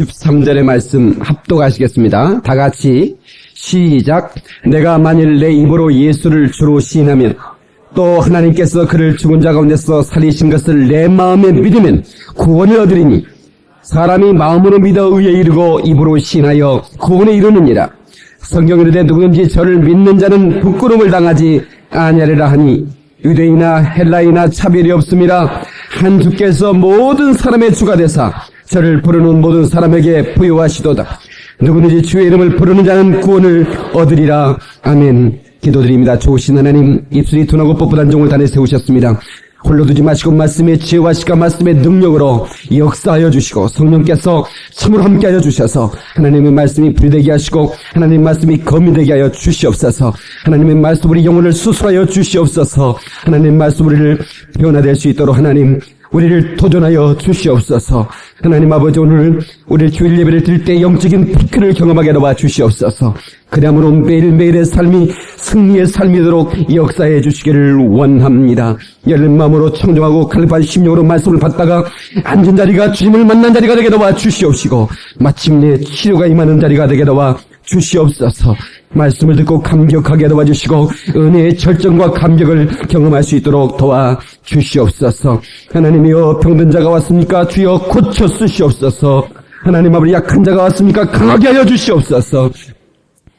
13절의 말씀 합독하시겠습니다. 다 같이 시작. 내가 만일 내 입으로 예수를 주로 시인하면 또 하나님께서 그를 죽은 자 가운데서 살리신 것을 내 마음에 믿으면 구원을 얻으리니 사람이 마음으로 믿어 의에 이르고 입으로 시인하여 구원에 이르느니라. 성경에 이르되 누구든지 저를 믿는 자는 부끄러움을 당하지 아니하리라 하니 유대인이나 헬라이나 차별이 없음이라. 한 주께서 모든 사람의 주가 되사 저를 부르는 모든 사람에게 부여하시도다. 누구든지 주의 이름을 부르는 자는 구원을 얻으리라. 아멘. 기도드립니다. 좋으신 하나님, 입술이 둔하고 뻣뻣한 종을 단에 세우셨습니다. 홀로 두지 마시고 말씀의 지혜와 시가 말씀의 능력으로 역사하여 주시고 성령께서 참으로 함께하여 주셔서 하나님의 말씀이 불이 되게 하시고 하나님의 말씀이 검이 되게 하여 주시옵소서. 하나님의 말씀 우리 영혼을 수술하여 주시옵소서. 하나님의 말씀 우리를 변화될 수 있도록 하나님 우리를 도전하여 주시옵소서. 하나님 아버지, 오늘 우리 주일 예배를 드릴 때 영적인 피크를 경험하게 도와 주시옵소서. 그야말로 매일매일의 삶이 승리의 삶이도록 역사해 주시기를 원합니다. 열린 마음으로 청정하고 갈급한 심령으로 말씀을 받다가 앉은 자리가 주님을 만난 자리가 되게 도와 주시옵시고 마침내 치료가 임하는 자리가 되게 도와 주시옵소서. 말씀을 듣고 감격하게 도와주시고 은혜의 절정과 감격을 경험할 수 있도록 도와주시옵소서. 하나님이여, 병든 자가 왔습니까? 주여 고쳐 쓰시옵소서. 하나님 아버지, 약한 자가 왔습니까? 강하게 하여 주시옵소서.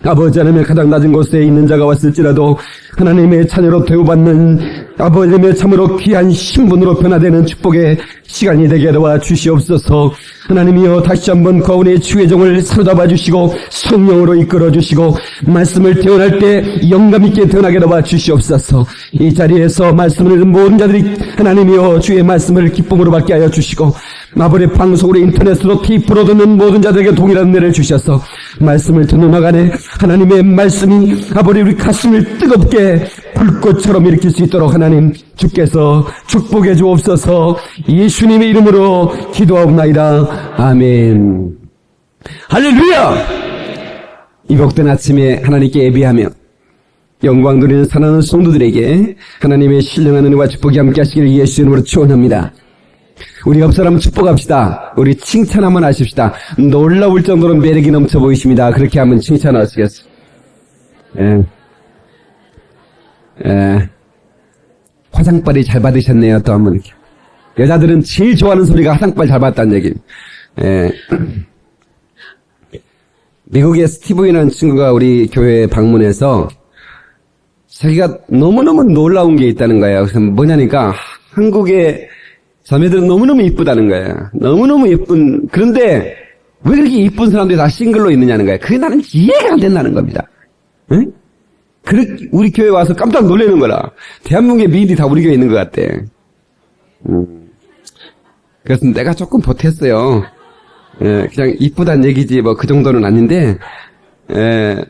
아버지 하나님의 가장 낮은 곳에 있는 자가 왔을지라도 하나님의 자녀로 대우받는 아버지 하나님의 참으로 귀한 신분으로 변화되는 축복의 시간이 되게 도와 주시옵소서. 하나님이여, 다시 한번 거운의 주의 종을 사로잡아 주시고 성령으로 이끌어 주시고 말씀을 태어날 때 영감 있게 태어나게 도와 주시옵소서. 이 자리에서 말씀을 듣는 모든 자들이 하나님이여 주의 말씀을 기쁨으로 받게 하여 주시고 아버지 방송으로 인터넷으로 테이프로 듣는 모든 자들에게 동일한 은혜를 주셔서 말씀을 듣는 나간에 하나님의 말씀이 아버지 우리 가슴을 뜨겁게 불꽃처럼 일으킬 수 있도록 하나님 주께서 축복해 주옵소서. 예수님의 이름으로 기도하옵나이다. 아멘. 할렐루야. 이 복된 아침에 하나님께 예배하며 영광 누리는 사랑하는 성도들에게 하나님의 신령한 은혜와 축복이 함께 하시기를 예수 이름으로 축원합니다. 우리 옆 사람 축복합시다. 우리 칭찬 한번 하십시다. 놀라울 정도로 매력이 넘쳐 보이십니다. 그렇게 한번 칭찬하시겠어요? 화장빨이 잘 받으셨네요. 또 한번. 여자들은 제일 좋아하는 소리가 화장빨 잘 받았다는 얘기. 미국의 스티브이라는 친구가 우리 교회에 방문해서 자기가 너무너무 놀라운 게 있다는 거예요. 그래서 뭐냐니까 한국의 자매들은 너무너무 이쁘다는 거예요. 너무너무 예쁜. 그런데 왜 그렇게 이쁜 사람들이 다 싱글로 있느냐는 거예요. 그게 나는 이해가 안 된다는 겁니다. 응? 우리 교회 와서 깜짝 놀라는 거라. 대한민국의 미인이 다 우리 교회에 있는 것 같대. 그래서 내가 조금 보탰어요. 그냥 이쁘단 얘기지 뭐 그 정도는 아닌데 왜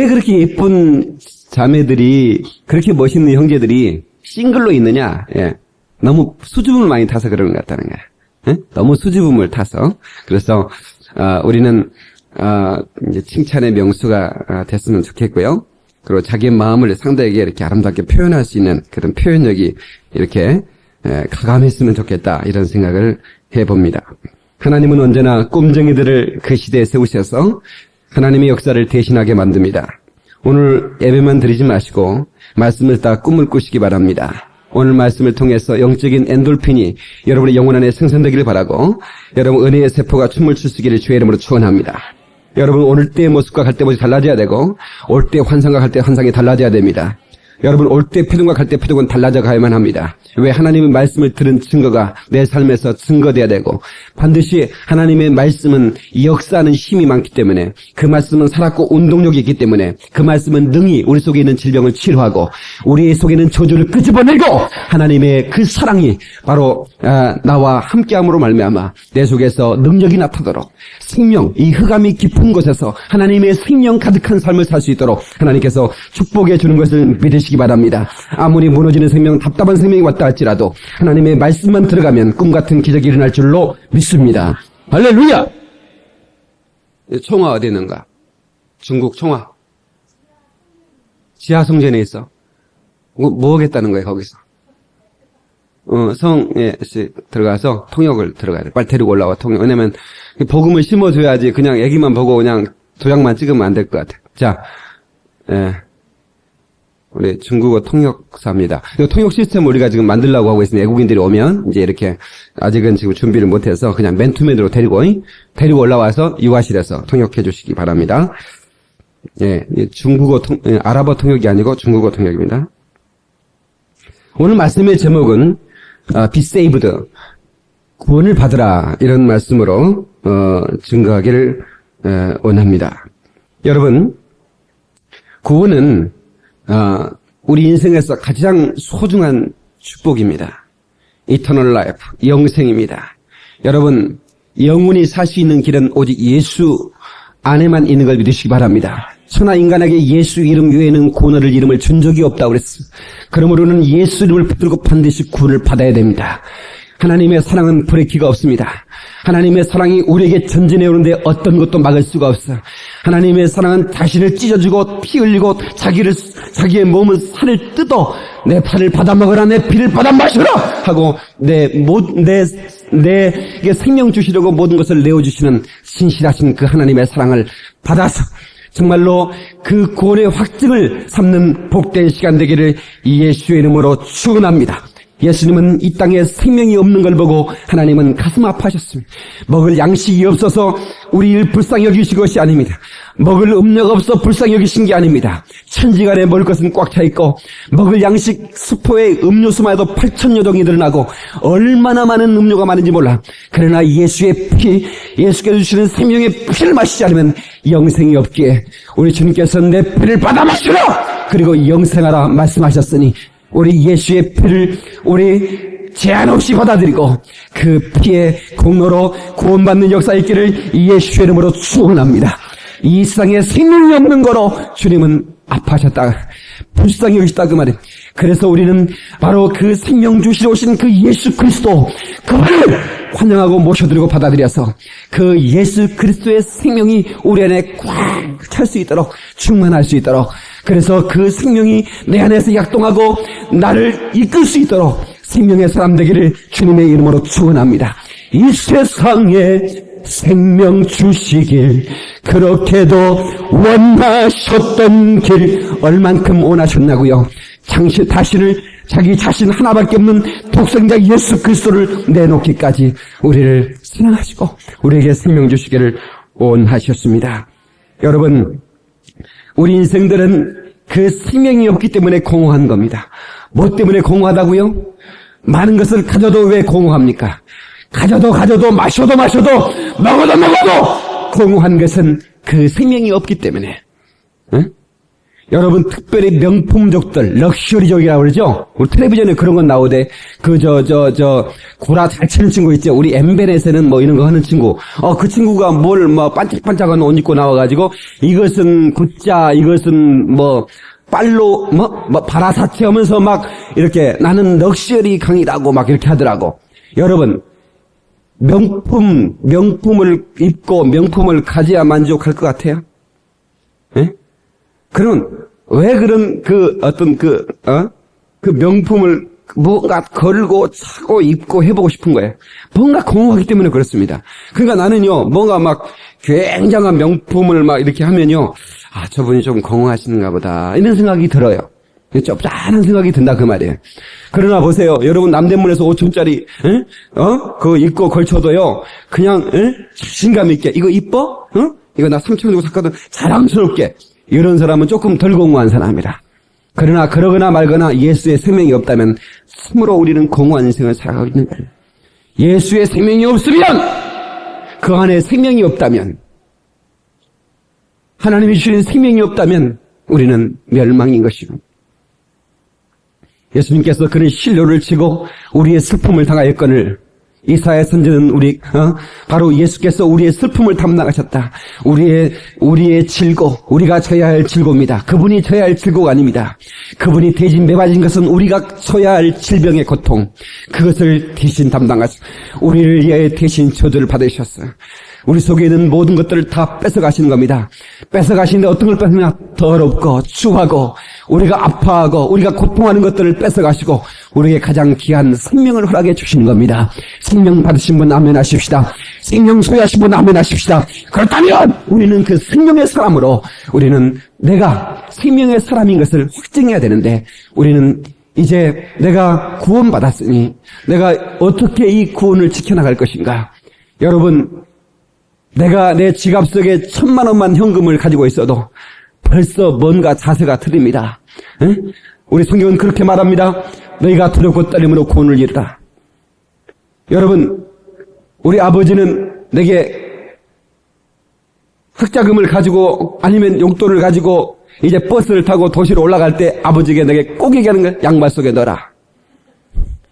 그렇게 예쁜 자매들이 그렇게 멋있는 형제들이 싱글로 있느냐. 너무 수줍음을 많이 타서 그러는 것 같다는 거야. 너무 수줍음을 타서. 그래서 우리는 이제 칭찬의 명수가 됐으면 좋겠고요. 그리고 자기의 마음을 상대에게 이렇게 아름답게 표현할 수 있는 그런 표현력이 이렇게 가감했으면 좋겠다, 이런 생각을 해봅니다. 하나님은 언제나 꿈쟁이들을 그 시대에 세우셔서 하나님의 역사를 대신하게 만듭니다. 오늘 예배만 드리지 마시고 말씀을 따라 꿈을 꾸시기 바랍니다. 오늘 말씀을 통해서 영적인 엔돌핀이 여러분의 영혼 안에 생성되기를 바라고 여러분 은혜의 세포가 춤을 출 수 있기를 주의 이름으로 축원합니다. 여러분 오늘 때의 모습과 갈 때 모습이 달라져야 되고 올 때 환상과 갈 때 환상이 달라져야 됩니다. 여러분 올 때 표정과 갈 때 표정은 달라져 가야만 합니다. 왜? 하나님의 말씀을 들은 증거가 내 삶에서 증거돼야 되고 반드시 하나님의 말씀은 역사하는 힘이 많기 때문에 그 말씀은 살았고 운동력이 있기 때문에 그 말씀은 능히 우리 속에 있는 질병을 치료하고 우리 속에 있는 저주를 끄집어내고 하나님의 그 사랑이 바로 나와 함께함으로 말미암아 내 속에서 능력이 나타나도록 생명, 이 흑암이 깊은 곳에서 하나님의 생명 가득한 삶을 살 수 있도록 하나님께서 축복해 주는 것을 믿으시기 바랍니다. 아무리 무너지는 생명, 답답한 생명이 왔다 할지라도 하나님의 말씀만 들어가면 꿈같은 기적이 일어날 줄로 믿습니다. 할렐루야! 총화 어디 있는가? 중국 총화. 지하성전에 있어. 뭐 하겠다는 거예요, 거기서? 성에 들어가서 통역을 들어가야 돼. 빨리 데리고 올라와, 통역. 왜냐면, 복음을 심어줘야지 그냥 애기만 보고 그냥 도장만 찍으면 안 될 것 같아. 자, 우리 중국어 통역사입니다. 이 통역 시스템 우리가 지금 만들려고 하고 있습니다. 외국인들이 오면, 이제 이렇게, 아직은 지금 준비를 못해서 그냥 맨투맨으로 데리고 올라와서 유아실에서 통역해 주시기 바랍니다. 중국어 아랍어 통역이 아니고 중국어 통역입니다. 오늘 말씀의 제목은, be saved. 구원을 받으라. 이런 말씀으로, 증거하기를, 원합니다. 여러분, 구원은, 우리 인생에서 가장 소중한 축복입니다. Eternal life, 영생입니다. 여러분, 영원히 살 수 있는 길은 오직 예수 안에만 있는 걸 믿으시기 바랍니다. 천하 인간에게 예수 이름 외에는 구원을 이름을 준 적이 없다고 그랬어. 그러므로는 예수 이름을 붙들고 반드시 구원을 받아야 됩니다. 하나님의 사랑은 브레이크가 없습니다. 하나님의 사랑이 우리에게 전진해 오는데 어떤 것도 막을 수가 없어. 하나님의 사랑은 자신을 찢어주고 피 흘리고 자기의 몸을 살을 뜯어 내 팔을 받아먹으라 내 피를 받아 마시라 하고 내게 생명 주시려고 모든 것을 내어주시는 신실하신 그 하나님의 사랑을 받아서 정말로 그 구원의 확증을 삼는 복된 시간 되기를 예수의 이름으로 축원합니다. 예수님은 이 땅에 생명이 없는 걸 보고 하나님은 가슴 아파하셨습니다. 먹을 양식이 없어서 우리를 불쌍히 여기신 것이 아닙니다. 먹을 음료가 없어 불쌍히 여기신 게 아닙니다. 천지간에 먹을 것은 꽉 차 있고 먹을 양식 수포에 음료수만 해도 8,000여 동이 늘어나고 얼마나 많은 음료가 많은지 몰라. 그러나 예수의 피, 예수께서 주시는 생명의 피를 마시지 않으면 영생이 없기에 우리 주님께서 내 피를 받아 마시라! 그리고 영생하라 말씀하셨으니 우리 예수의 피를 우리 제한 없이 받아들이고 그 피의 공로로 구원받는 역사 있기를 예수의 이름으로 축원합니다. 이 세상에 생명이 없는 거로 주님은 아파하셨다. 불쌍히 여기셨다 그 말이에요. 그래서 우리는 바로 그 생명 주시러 오신 그 예수 그리스도 그분을 환영하고 모셔드리고 받아들여서 그 예수 그리스도의 생명이 우리 안에 꽉 찰 수 있도록 충만할 수 있도록 그래서 그 생명이 내 안에서 약동하고 나를 이끌 수 있도록 생명의 사람 되기를 주님의 이름으로 축원합니다. 이 세상에 생명 주시길 그렇게도 원하셨던 길 얼만큼 원하셨나고요. 자기 자신 하나밖에 없는 독생자 예수 그리스도를 내놓기까지 우리를 사랑하시고 우리에게 생명 주시기를 원하셨습니다. 여러분, 우리 인생들은 그 생명이 없기 때문에 공허한 겁니다. 뭐 때문에 공허하다고요? 많은 것을 가져도 왜 공허합니까? 가져도 마셔도 먹어도 공허한 것은 그 생명이 없기 때문에. 응? 여러분, 특별히 명품족들, 럭셔리족이라고 그러죠? 우리 텔레비전에 그런 건 나오대. 구라 잘 치는 친구 있죠? 우리 엠벤에서는 뭐 이런 거 하는 친구. 그 친구가 반짝반짝한 옷 입고 나와가지고, 이것은 굿자, 이것은 빨로, 바라사치 하면서 이렇게 나는 럭셔리 강이라고 이렇게 하더라고. 여러분, 명품을 입고 명품을 가져야 만족할 것 같아요? 예? 왜 그런 그 명품을 뭔가 걸고 차고 입고 해보고 싶은 거예요? 뭔가 공허하기 때문에 그렇습니다. 그러니까 나는요, 뭔가 굉장한 명품을 이렇게 하면요, 저분이 좀 공허하신가 보다. 이런 생각이 들어요. 쩝짠한 생각이 든다 그 말이에요. 그러나 보세요. 여러분 남대문에서 5,000짜리 그거 입고 걸쳐도요. 그냥 자신감 있게 이거 이뻐? 이거 나 3,000 주고 샀거든. 자랑스럽게. 이런 사람은 조금 덜 공허한 사람이라. 그러나 그러거나 말거나 예수의 생명이 없다면 참으로 우리는 공허한 인생을 살아가고 있는 거예요. 예수의 생명이 없으면 그 안에 생명이 없다면 하나님이 주신 생명이 없다면 우리는 멸망인 것이고 예수님께서 그런 신료를 치고 우리의 슬픔을 당하였거늘 이사야 선지는 바로 예수께서 우리의 슬픔을 담당하셨다. 우리의 질고, 우리가 져야 할 질고입니다. 그분이 져야 할 질고가 아닙니다. 그분이 대신 매맞은 것은 우리가 져야 할 질병의 고통, 그것을 대신 담당하셔. 우리를 위해 대신 저주를 받으셨어요. 우리 속에 있는 모든 것들을 다 뺏어가시는 겁니다. 뺏어가시는데 어떤 걸 뺏으냐? 더럽고 추하고 우리가 아파하고 우리가 고통하는 것들을 뺏어가시고 우리에게 가장 귀한 생명을 허락해 주시는 겁니다. 생명 받으신 분 아멘 하십시다. 생명 소유하신 분 아멘 하십시다. 그렇다면 우리는 그 생명의 사람으로 우리는 내가 생명의 사람인 것을 확증해야 되는데 우리는 이제 내가 구원받았으니 내가 어떻게 이 구원을 지켜나갈 것인가? 여러분, 내가 내 지갑 속에 1,000만 원만 현금을 가지고 있어도 벌써 뭔가 자세가 틀립니다. 응? 우리 성경은 그렇게 말합니다. 너희가 두렵고 떨림으로 구원을 이루라. 여러분, 우리 아버지는 내게 흑자금을 가지고 아니면 용돈을 가지고 이제 버스를 타고 도시로 올라갈 때 아버지에게 내게 꼭 얘기하는 거예요. 양말 속에 넣어라.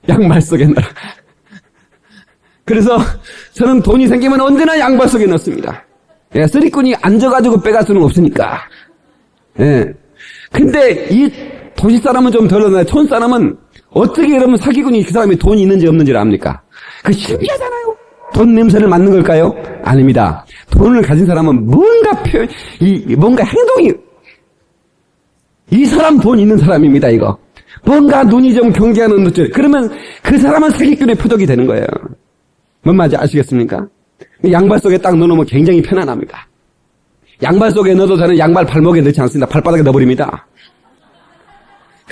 양말 속에 넣어라. 그래서 저는 돈이 생기면 언제나 양발 속에 넣습니다. 예, 쓰리꾼이 앉아가지고 빼갈 수는 없으니까. 예. 근데 이 도시 사람은 좀 덜 넣나요? 촌 사람은 어떻게 이러면 사기꾼이 그 사람이 돈이 있는지 없는지를 압니까? 그 신기하잖아요. 돈 냄새를 맡는 걸까요? 아닙니다. 돈을 가진 사람은 뭔가 뭔가 행동이, 이 사람 돈 있는 사람입니다, 이거. 뭔가 눈이 좀 경계하는 것들. 그러면 그 사람은 사기꾼의 표적이 되는 거예요. 뭔 말인지 아시겠습니까? 양발 속에 딱 넣어놓으면 굉장히 편안합니다. 양발 속에 넣어도 저는 양발 발목에 넣지 않습니다. 발바닥에 넣어버립니다.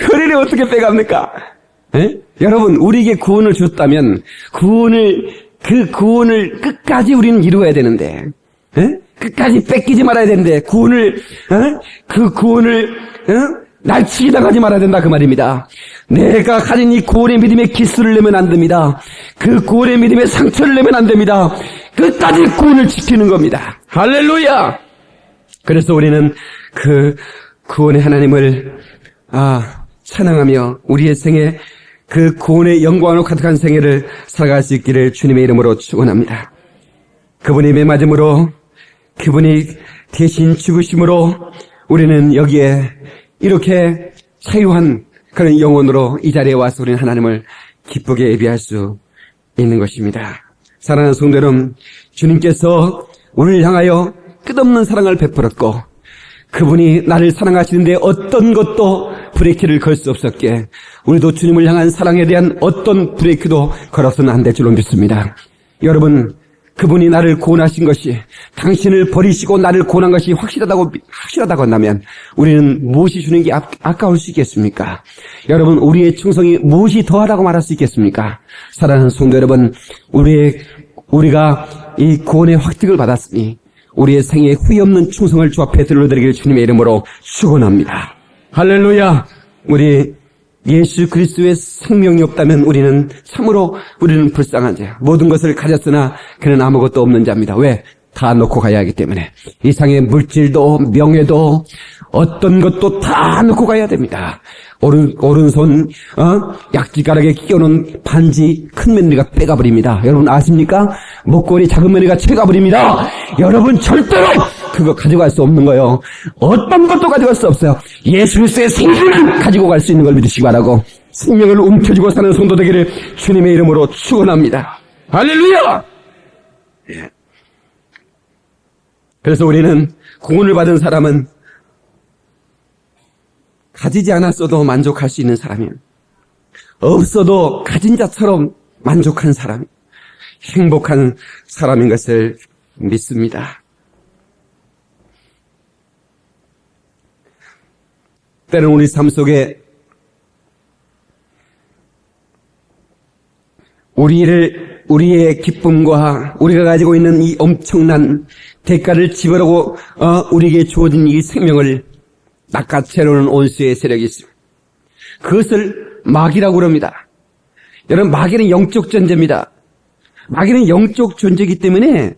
허리를 어떻게 빼갑니까? 에? 여러분, 우리에게 구원을 주셨다면 그 구원을 끝까지 우리는 이루어야 되는데, 에? 끝까지 뺏기지 말아야 되는데, 그 구원을 날치기 당하지 말아야 된다 그 말입니다. 내가 가진 이 구원의 믿음의 기술을 내면 안 됩니다. 그 구원의 믿음의 상처를 내면 안 됩니다. 끝까지 구원을 지키는 겁니다. 할렐루야! 그래서 우리는 그 구원의 하나님을 찬양하며 우리의 생애, 그 구원의 영광으로 가득한 생애를 살아갈 수 있기를 주님의 이름으로 축원합니다. 그분이 매맞음으로, 그분이 대신 죽으심으로 우리는 여기에 이렇게 자유한 그런 영혼으로 이 자리에 와서 우리는 하나님을 기쁘게 예배할 수 있는 것입니다. 사랑하는 성도 여러분, 주님께서 우리를 향하여 끝없는 사랑을 베풀었고 그분이 나를 사랑하시는데 어떤 것도 브레이크를 걸 수 없었기에 우리도 주님을 향한 사랑에 대한 어떤 브레이크도 걸어서는 안 될 줄로 믿습니다. 여러분, 그분이 나를 구원하신 것이, 당신을 버리시고 나를 구원한 것이 확실하다고 한다면 우리는 무엇이 주는 게 아까울 수 있겠습니까? 여러분, 우리의 충성이 무엇이 더하다고 말할 수 있겠습니까? 사랑하는 성도 여러분, 우리가 이 구원의 확증을 받았으니 우리의 생애에 후회 없는 충성을 주 앞에 들러드리길 주님의 이름으로 축원합니다. 할렐루야! 우리 예수 그리스도의 생명이 없다면 우리는 불쌍한 자야. 모든 것을 가졌으나 그는 아무것도 없는 자입니다. 왜? 다 놓고 가야 하기 때문에. 이상의 물질도 명예도 어떤 것도 다 놓고 가야 됩니다. 오른손 약지가락에 끼워놓은 반지 큰 며느리가 빼가버립니다. 여러분 아십니까? 목걸이 작은 며느리가 채가버립니다. 여러분 절대로 그거 가져갈 수 없는 거예요. 어떤 것도 가져갈 수 없어요. 예수 그리스도의 생명을 가지고 갈 수 있는 걸 믿으시기 바라고, 생명을 움켜쥐고 사는 성도 되기를 주님의 이름으로 축원합니다. 할렐루야! 예. 그래서 우리는 구원을 받은 사람은 가지지 않았어도 만족할 수 있는 사람이에요. 없어도 가진 자처럼 만족한 사람, 행복한 사람인 것을 믿습니다. 때는 우리 삶 속에 우리의 기쁨과 우리가 가지고 있는 이 엄청난 대가를 지불하고 우리에게 주어진 이 생명을 낚아채려는 온수의 세력이 있습니다. 그것을 마귀라고 그럽니다. 여러분, 마귀는 영적 존재입니다. 마귀는 영적 존재이기 때문에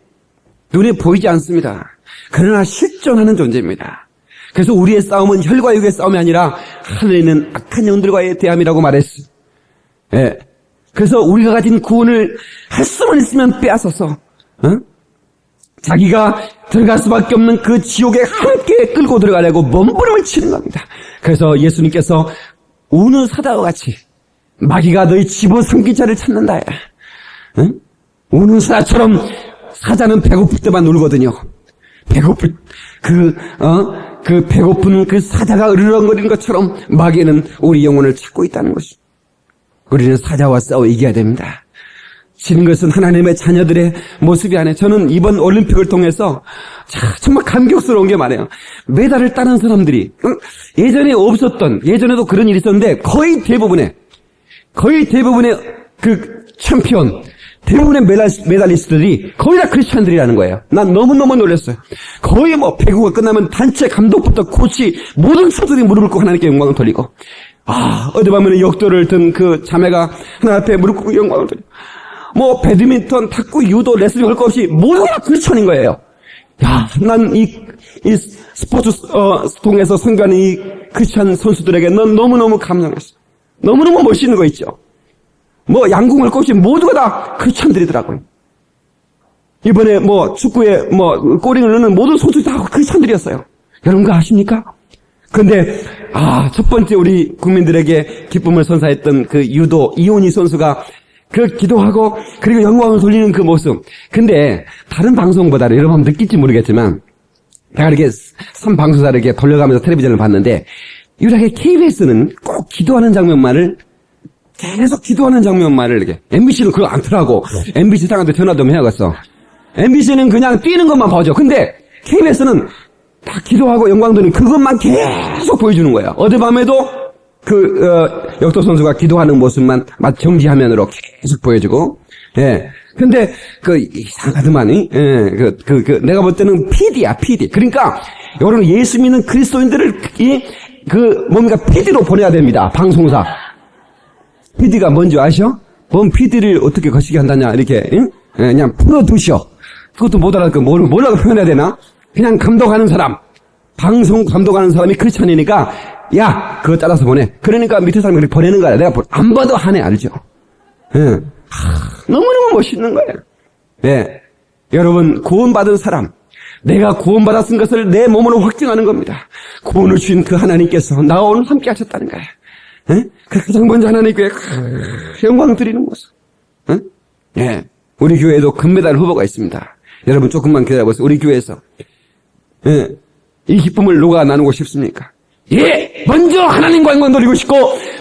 눈에 보이지 않습니다. 그러나 실존하는 존재입니다. 그래서 우리의 싸움은 혈과 육의 싸움이 아니라 하늘에 있는 악한 영들과의 대함이라고 말했어요. 예. 그래서 우리가 가진 구원을 할 수만 있으면 빼앗아서 자기가 들어갈 수밖에 없는 그 지옥에 함께 끌고 들어가려고 몸부림을 치는 겁니다. 그래서 예수님께서 우는 사자와 같이 마귀가 너희 집어삼킨 자를 찾는다. 우는 사자처럼 사자는 배고플 때만 울거든요. 그 배고픈 그 사자가 으르렁거리는 것처럼 마귀는 우리 영혼을 찾고 있다는 것이죠. 우리는 사자와 싸워 이겨야 됩니다. 지는 것은 하나님의 자녀들의 모습이 아니에요. 저는 이번 올림픽을 통해서 정말 감격스러운 게 많아요. 메달을 따는 사람들이 예전에도 그런 일이 있었는데 거의 대부분의 그 챔피언, 대부분의 메달리스트들이 거의 다 크리스찬들이라는 거예요. 난 너무너무 놀랐어요. 거의 배구가 끝나면 단체 감독부터 코치 모든 선수들이 무릎을 꿇고 하나님께 영광을 돌리고, 어디 보면 역도를 든 그 자매가 하나님 앞에 무릎 꿇고 영광을 돌리고, 배드민턴, 탁구, 유도, 레슬링 할 거 없이 모두가 다 크리스찬인 거예요. 난 이 스포츠 통해서 선교하는 이 크리스찬 선수들에게 넌 너무너무 감동했어. 너무너무 멋있는 거 있죠. 양궁할 것 없이 모두가 다 크리스찬들이더라고요. 이번에 축구에 골링을 넣는 모든 선수들이 다 크리스찬들이었어요. 여러분 그거 아십니까? 근데 첫 번째 우리 국민들에게 기쁨을 선사했던 그 유도 이온희 선수가 그 기도하고 그리고 영광을 돌리는 그 모습. 근데 다른 방송보다는 여러분 느낄지 모르겠지만 내가 이렇게 3방송사를 이렇게 돌려가면서 텔레비전을 봤는데 유일하게 KBS는 꼭 기도하는 장면만을 계속 기도하는 장면만을 이렇게. MBC는 그거 안 틀라고. MBC 상한테 전화 좀 해야겠어. MBC는 그냥 뛰는 것만 봐줘. 근데 KBS는 다 기도하고 영광 돌리는 그것만 계속 보여주는 거야. 어젯밤에도 역도 선수가 기도하는 모습만 정지 화면으로 계속 보여주고. 예. 근데 이상하더만이. 내가 볼 때는 PD야, PD. 그러니까 여러분 예수 믿는 그리스도인들을 뭔가 PD로 보내야 됩니다. 방송사. PD가 뭔지 아셔? 뭔 PD를 어떻게 거시기 한다냐, 이렇게, 그냥 풀어두셔. 그것도 못 알아듣고, 뭐라고 표현해야 되나? 그냥 감독하는 사람. 방송 감독하는 사람이 크리스찬이니까, 그거 따라서 보내. 그러니까 밑에 사람이 그렇게 보내는 거야. 내가 안 봐도 하네, 알죠? 너무너무 멋있는 거예요. 네. 여러분, 구원받은 사람. 내가 구원받았은 것을 내 몸으로 확증하는 겁니다. 구원을 주신 그 하나님께서 나와 오늘 함께 하셨다는 거예요. 그 가장 먼저 하나님께 영광 드리는 모습. 예. 우리 교회에도 금메달 후보가 있습니다. 여러분 조금만 기다려보세요. 우리 교회에서. 이 기쁨을 누가 나누고 싶습니까? 먼저 하나님과 영광 돌리고 싶고,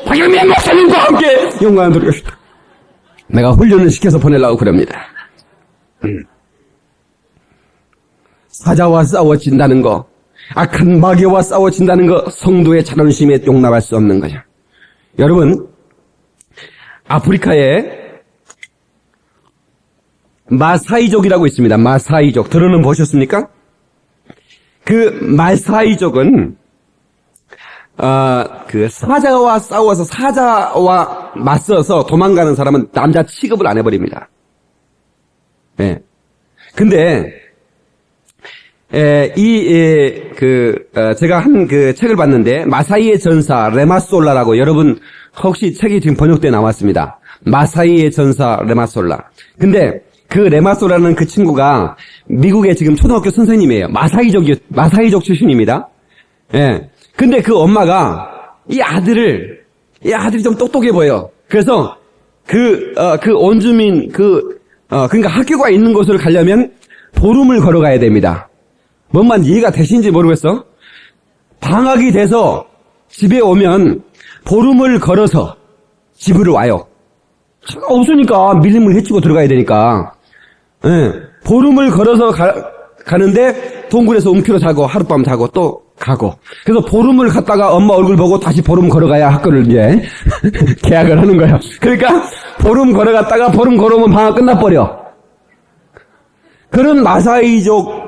박영민 목사님과 함께 영광 돌리고 싶다. 내가 훈련을 시켜서 보내려고 그럽니다. 사자와 싸워진다는 거, 악한 마귀와 싸워진다는 거, 성도의 자존심에 용납할 수 없는 거죠. 여러분, 아프리카에 마사이족이라고 있습니다. 마사이족. 들어는 보셨습니까? 그 마사이족은, 사자와 싸워서 사자와 맞서서 도망가는 사람은 남자 취급을 안 해버립니다. 예. 근데, 제가 한 책을 봤는데, 마사이의 전사, 레마솔라라고, 여러분, 혹시 책이 지금 번역돼 나왔습니다. 마사이의 전사, 레마솔라. 근데, 그 레마솔라는 그 친구가 미국의 지금 초등학교 선생님이에요. 마사이족 출신입니다. 예. 근데 그 엄마가 이 아들이 좀 똑똑해 보여. 그래서 원주민, 그러니까 학교가 있는 곳을 가려면 보름을 걸어가야 됩니다. 뭔만 이해가 되신지 모르겠어? 방학이 돼서 집에 오면 보름을 걸어서 집으로 와요. 차가 없으니까 밀림을 헤치고 들어가야 되니까. 예. 보름을 걸어서 가는데 동굴에서 움켜로 자고 하룻밤 자고 또 가고. 그래서 보름을 갔다가 엄마 얼굴 보고 다시 보름 걸어가야 학교를 이제 계약을 하는 거예요. 그러니까 보름 걸어갔다가 보름 걸어오면 방학 끝나버려. 그런 마사이족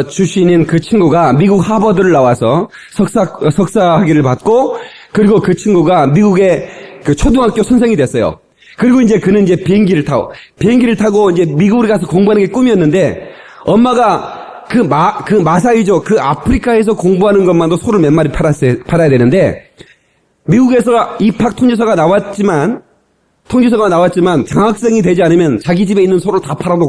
출신인 그 친구가 미국 하버드를 나와서 석사 학위를 받고, 그리고 그 친구가 미국의 그 초등학교 선생이 됐어요. 그리고 이제 그는 이제 비행기를 타고 이제 미국으로 가서 공부하는 게 꿈이었는데, 엄마가 그 마사이족, 그 아프리카에서 공부하는 것만도 소를 몇 마리 팔아야 되는데, 미국에서 입학 통지서가 나왔지만, 통지서가 나왔지만 장학생이 되지 않으면 자기 집에 있는 소를 다 팔아도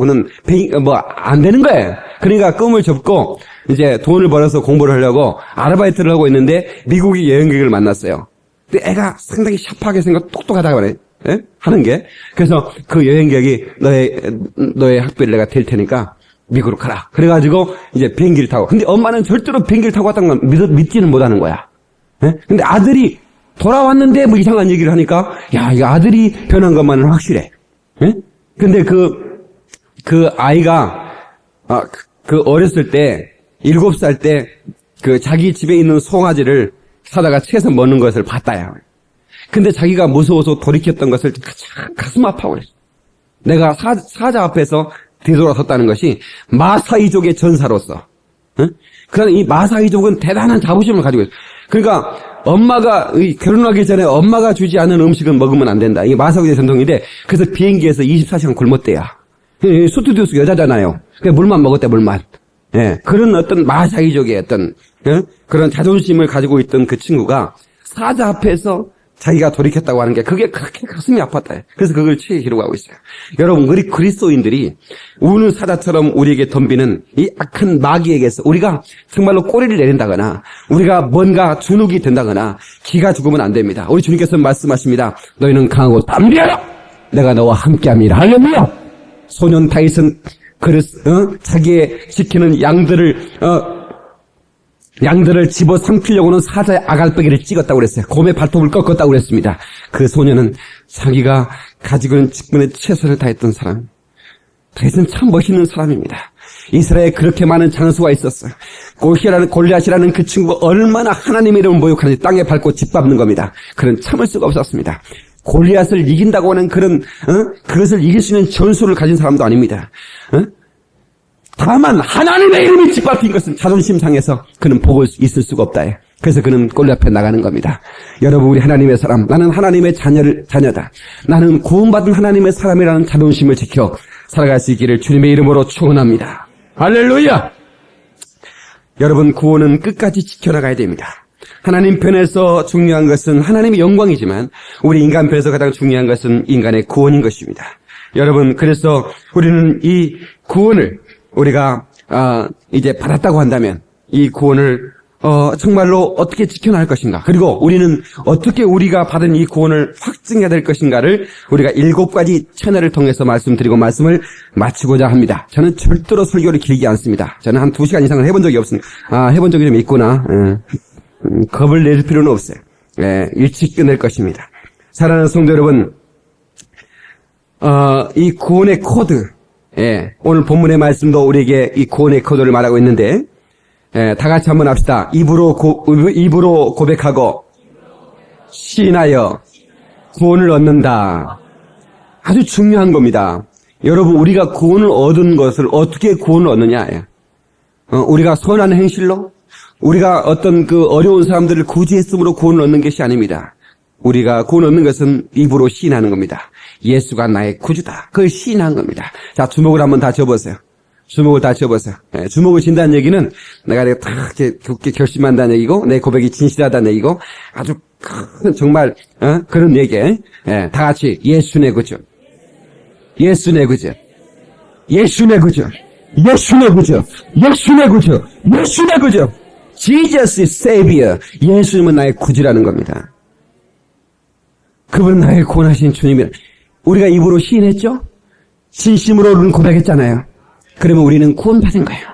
안 되는 거예요. 그러니까 꿈을 접고 이제 돈을 벌어서 공부를 하려고 아르바이트를 하고 있는데 미국의 여행객을 만났어요. 근데 애가 상당히 샤프하게 똑똑하다고 그래. 예? 하는 게. 그래서 그 여행객이 너의 학비를 내가 댈 테니까 미국으로 가라. 그래가지고 이제 비행기를 타고. 근데 엄마는 절대로 비행기를 타고 왔다는 건 믿지는 못하는 거야. 예? 근데 아들이 돌아왔는데 뭐 이상한 얘기를 하니까 야, 이거 아들이 변한 것만은 확실해. 예? 근데 그 아이가 어렸을 때 7살 때 그 자기 집에 있는 송아지를 사다가 채서 먹는 것을 봤다야. 근데 자기가 무서워서 돌이켰던 것을 가슴 아파하고 그랬어. 내가 사자 앞에서 뒤돌아섰다는 것이 마사이족의 전사로서. 응? 그러나 이 마사이족은 대단한 자부심을 가지고 있어. 그러니까 엄마가 결혼하기 전에 엄마가 주지 않은 음식은 먹으면 안 된다. 이게 마사이족의 전통인데 그래서 비행기에서 24시간 굶었대야. 스튜디오스 여자잖아요. 그냥 물만 먹었대, 물만. 예, 그런 어떤 마사이족의 어떤 그런 자존심을 가지고 있던 그 친구가 사자 앞에서 자기가 돌이켰다고 하는 게 그게 그렇게 가슴이 아팠다. 그래서 그걸 책에 기록하고 있어요. 여러분, 우리 그리스도인들이 우는 사자처럼 우리에게 덤비는 이 악한 마귀에게서 우리가 정말로 꼬리를 내린다거나 우리가 뭔가 주눅이 된다거나 기가 죽으면 안 됩니다. 우리 주님께서 말씀하십니다. 너희는 강하고 담대하라. 내가 너와 함께함이라. 할렐루야. 소년 다윗은 자기의 지키는 양들을 집어삼키려고는 사자의 아갈배기를 찍었다고 그랬어요. 곰의 발톱을 꺾었다고 그랬습니다. 그 소년은 자기가 가지고 있는 직분에 최선을 다했던 사람. 다윗은 참 멋있는 사람입니다. 이스라엘에 그렇게 많은 장수가 있었어요. 골리앗이라는 그 친구가 얼마나 하나님의 이름을 모욕하는지 땅에 밟고 짓밟는 겁니다. 그는 참을 수가 없었습니다. 골리앗을 이긴다고 하는 그것을 이길 수 있는 전술을 가진 사람도 아닙니다. 다만 하나님의 이름이 짓밟힌 것은 자존심 상해서 그는 보고 있을 수가 없다. 그래서 그는 골 앞에 나가는 겁니다. 여러분, 우리 하나님의 사람, 나는 하나님의 자녀다. 나는 구원받은 하나님의 사람이라는 자존심을 지켜 살아갈 수 있기를 주님의 이름으로 축원합니다. 할렐루야! 여러분, 구원은 끝까지 지켜나가야 됩니다. 하나님 편에서 중요한 것은 하나님의 영광이지만 우리 인간 편에서 가장 중요한 것은 인간의 구원인 것입니다. 여러분, 그래서 우리는 이 구원을 우리가 이제 받았다고 한다면 이 구원을 정말로 어떻게 지켜나갈 것인가, 그리고 우리는 어떻게 우리가 받은 이 구원을 확증해야 될 것인가를 우리가 7가지 채널을 통해서 말씀드리고 말씀을 마치고자 합니다. 저는 절대로 설교를 길게 않습니다. 저는 한 2시간 이상을 해본 적이 없습니다. 해본 적이 좀 있구나. 겁을 낼 필요는 없어요. 일찍 끝낼 것입니다. 사랑하는 성도 여러분, 이 구원의 코드, 오늘 본문의 말씀도 우리에게 이 구원의 코드를 말하고 있는데, 다 같이 한번 합시다. 입으로 고백하고 시인하여 구원을 얻는다. 아주 중요한 겁니다. 여러분, 우리가 구원을 얻은 것을 어떻게 구원을 얻느냐? 우리가 선한 행실로, 우리가 어떤 그 어려운 사람들을 구제했음으로 구원을 얻는 것이 아닙니다. 우리가 구원 얻는 것은 입으로 시인하는 겁니다. 예수가 나의 구주다. 그걸 시인한 겁니다. 자, 주먹을 한번 다 쥐어보세요. 주먹을 다 쥐어보세요. 주먹을 진다는 얘기는 내가 다 이렇게 굳게 결심한다는 얘기고, 내 고백이 진실하다는 얘기고, 아주 큰 정말 그런 얘기. 다 같이 예수 내 구주, 예수 내 구주, 예수 내 구주, 예수 내 구주, 예수 내 구주, 예수 내 구주. Jesus is Savior. 예수님은 나의 구주라는 겁니다. 그분은 나의 구원하신 주님이라. 우리가 입으로 시인했죠? 진심으로는 고백했잖아요. 그러면 우리는 구원받은 거예요.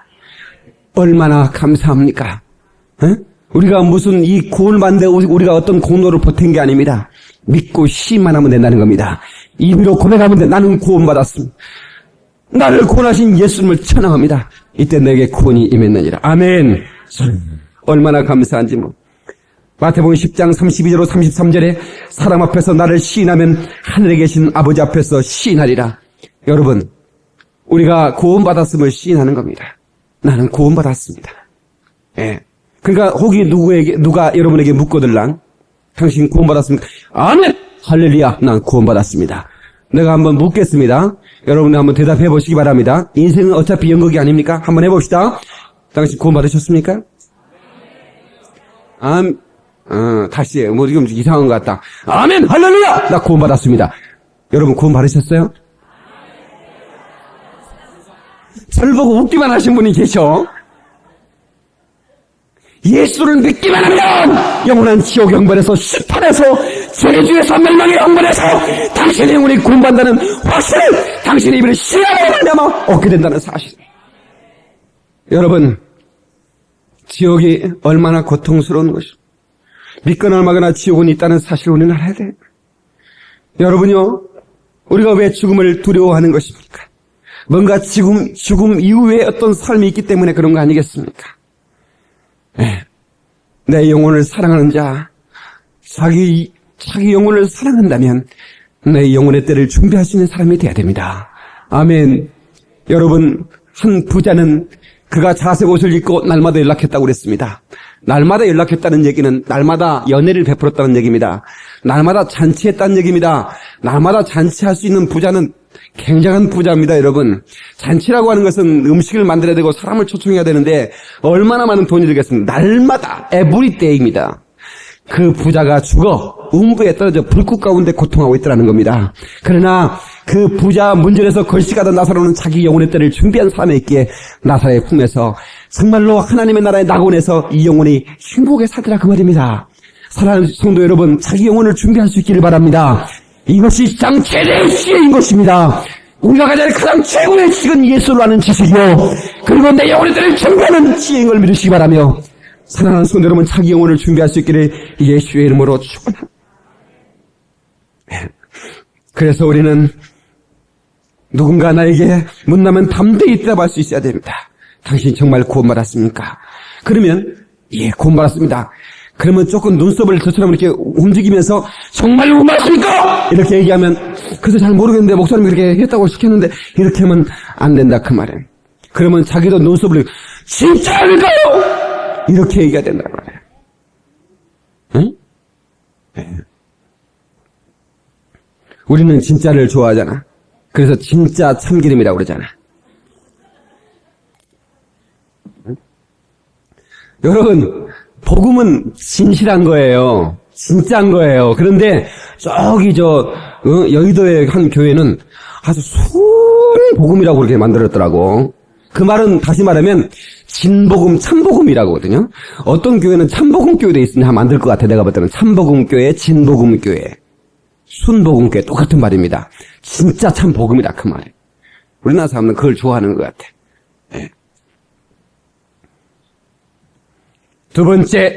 얼마나 감사합니까? 우리가 무슨 이 구원을 받는데 우리가 어떤 공로를 보탠 게 아닙니다. 믿고 시만 하면 된다는 겁니다. 입으로 고백하면 돼. 나는 구원받았습니다. 나를 구원하신 예수님을 찬양합니다. 이때 내게 구원이 임했느니라. 아멘. 얼마나 감사한지 뭐. 마태복음 10장 32절로 33절에 사람 앞에서 나를 시인하면 하늘에 계신 아버지 앞에서 시인하리라. 여러분, 우리가 구원받았음을 시인하는 겁니다. 나는 구원받았습니다. 그러니까 혹이 누가 여러분에게 묻거들랑 당신 구원받았습니까? 아멘! 할렐루야! 난 구원받았습니다. 내가 한번 묻겠습니다. 여러분들 한번 대답해 보시기 바랍니다. 인생은 어차피 연극이 아닙니까? 한번 해봅시다. 당신 구원받으셨습니까? 다시 뭐 지금 이상한 것 같다. 아멘! 할렐루야! 나 구원받았습니다. 여러분 구원 받으셨어요? 저를 보고 웃기만 하신 분이 계셔. 예수를 믿기만 하면 영원한 지옥 형벌에서 심판에서 제주에서 멸망의 형벌에서 당신의 영혼이 구원받는다는 확신을 당신의 입을 신뢰하고 말미암아 얻게 된다는 사실. 여러분, 지옥이 얼마나 고통스러운 것이고 믿거나 말거나 지옥은 있다는 사실을 우리는 알아야 돼요. 여러분요, 우리가 왜 죽음을 두려워하는 것입니까? 뭔가 죽음 이후에 어떤 삶이 있기 때문에 그런 거 아니겠습니까? 네. 내 영혼을 사랑하는 자, 자기 영혼을 사랑한다면 내 영혼의 때를 준비할 수 있는 사람이 돼야 됩니다. 아멘. 여러분, 한 부자는 그가 자색 옷을 입고 날마다 연락했다고 그랬습니다. 날마다 연락했다는 얘기는 날마다 연애를 베풀었다는 얘기입니다. 날마다 잔치했다는 얘기입니다. 날마다 잔치할 수 있는 부자는 굉장한 부자입니다, 여러분. 잔치라고 하는 것은 음식을 만들어야 되고 사람을 초청해야 되는데 얼마나 많은 돈이 들겠습니까? 날마다 에브리데이입니다. 그 부자가 죽어 음부에 떨어져 불꽃 가운데 고통하고 있더라는 겁니다. 그러나 그 부자 문전에서 걸식하던 나사로는 자기 영혼의 때를 준비한 사람에게 나사로의 품에서 정말로 하나님의 나라의 낙원에서 이 영혼이 행복하게 살더라 그 말입니다. 사랑하는 성도 여러분, 자기 영혼을 준비할 수 있기를 바랍니다. 이것이 가장 최대의 지혜인 것입니다. 우리가 가장 최고의 지식은 예수를 아는 지식이요, 그리고 내 영혼의 때를 준비하는 지혜인 걸 믿으시기 바라며, 사랑하는 성도 여러분, 자기 영혼을 준비할 수 있기를 예수의 이름으로 축원합니다. 그래서 우리는 누군가 나에게 묻나면 담대히 대답할 수 있어야 됩니다. 당신 정말 구원받았습니까? 그러면 예, 구원받았습니다. 그러면 조금 눈썹을 저처럼 이렇게 움직이면서 정말 구원받았습니까? 이렇게 얘기하면 그래서 잘 모르겠는데 목사님이 그렇게 했다고 시켰는데 이렇게 하면 안 된다 그 말이에요. 그러면 자기도 눈썹을 진짜 아닐까요? 이렇게 얘기해야 된다고 말이에요. 응? 네. 우리는 진짜를 좋아하잖아. 그래서 진짜 참기름이라고 그러잖아. 응? 여러분, 복음은 진실한 거예요. 진짜인 거예요. 그런데 저기 여의도의 한 교회는 아주 순 복음이라고 그렇게 만들었더라고. 그 말은 다시 말하면 진복음, 참복음이라고 하거든요. 어떤 교회는 참복음 교회도 있으면 만들 것 같아. 내가 볼 때는 참복음 교회, 진복음 교회, 순복음 교회 똑같은 말입니다. 진짜 참복음이다 그 말이에요. 우리나라 사람은 그걸 좋아하는 것 같아. 네. 두 번째,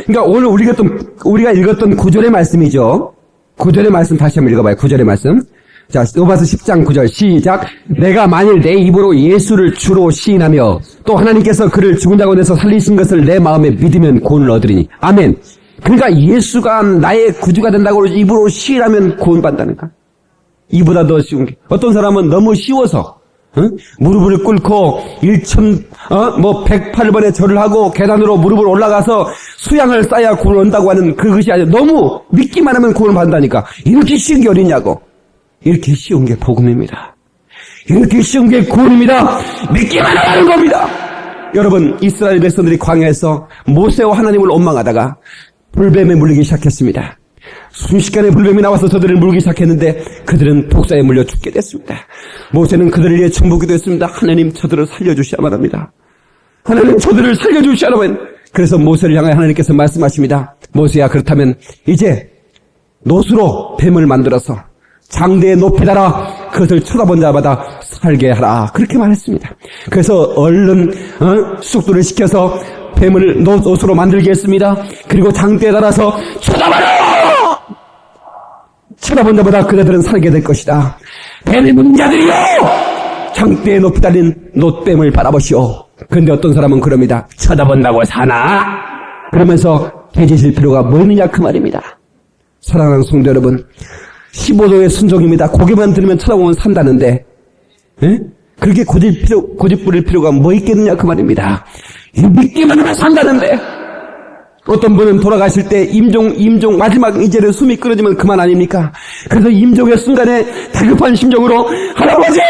그러니까 오늘 우리가 읽었던 9절의 말씀이죠. 9절의 말씀 다시 한번 읽어봐요. 9절의 말씀. 자, 로마서 10장 9절 시작. 내가 만일 내 입으로 예수를 주로 시인하며 또 하나님께서 그를 죽은 자 가운데서 살리신 것을 내 마음에 믿으면 구원을 얻으리니. 아멘. 그러니까 예수가 나의 구주가 된다고 입으로 시인하면 구원받는다니까. 이보다 더 쉬운 게. 어떤 사람은 너무 쉬워서 무릎을 꿇고 108번의 절을 하고 계단으로 무릎을 올라가서 수양을 쌓아야 구원을 얻는다고 하는 그것이 아니라 너무 믿기만 하면 구원을 받는다니까. 이렇게 쉬운 게 어디냐고. 이렇게 쉬운 게 복음입니다. 이렇게 쉬운 게 구원입니다. 믿기만 하는 겁니다. 여러분, 이스라엘 백성들이 광야에서 모세와 하나님을 원망하다가 불뱀에 물리기 시작했습니다. 순식간에 불뱀이 나와서 저들을 물기 시작했는데 그들은 독사에 물려 죽게 됐습니다. 모세는 그들을 위해 청부기도 했습니다. 하나님, 저들을 살려주셔야만 합니다. 하나님, 저들을 살려주셔야만 합니다. 그래서 모세를 향해 하나님께서 말씀하십니다. 모세야, 그렇다면 이제 놋으로 뱀을 만들어서 장대에 높이 달아 그것을 쳐다본 자마다 살게 하라. 그렇게 말했습니다. 그래서 얼른 숙두를 시켜서 뱀을 놋으로 만들게 했습니다. 그리고 장대에 달아서 쳐다봐라! 쳐다본 자마다 그들은 살게 될 것이다. 뱀을 묻는 자들이요! 장대에 높이 달린 놋뱀을 바라보시오. 그런데 어떤 사람은 그럽니다. 쳐다본다고 사나? 그러면서 깨지실 필요가 뭐 있느냐 그 말입니다. 사랑하는 성도 여러분, 15도의 순종입니다. 고개만 들으면 쳐다보면 산다는데, 그렇게 고집 부릴 필요가 뭐 있겠느냐 그 말입니다. 믿기만 하면 산다는데, 어떤 분은 돌아가실 때 임종 마지막 이제는 숨이 끊어지면 그만 아닙니까? 그래서 임종의 순간에 다급한 심정으로 할아버지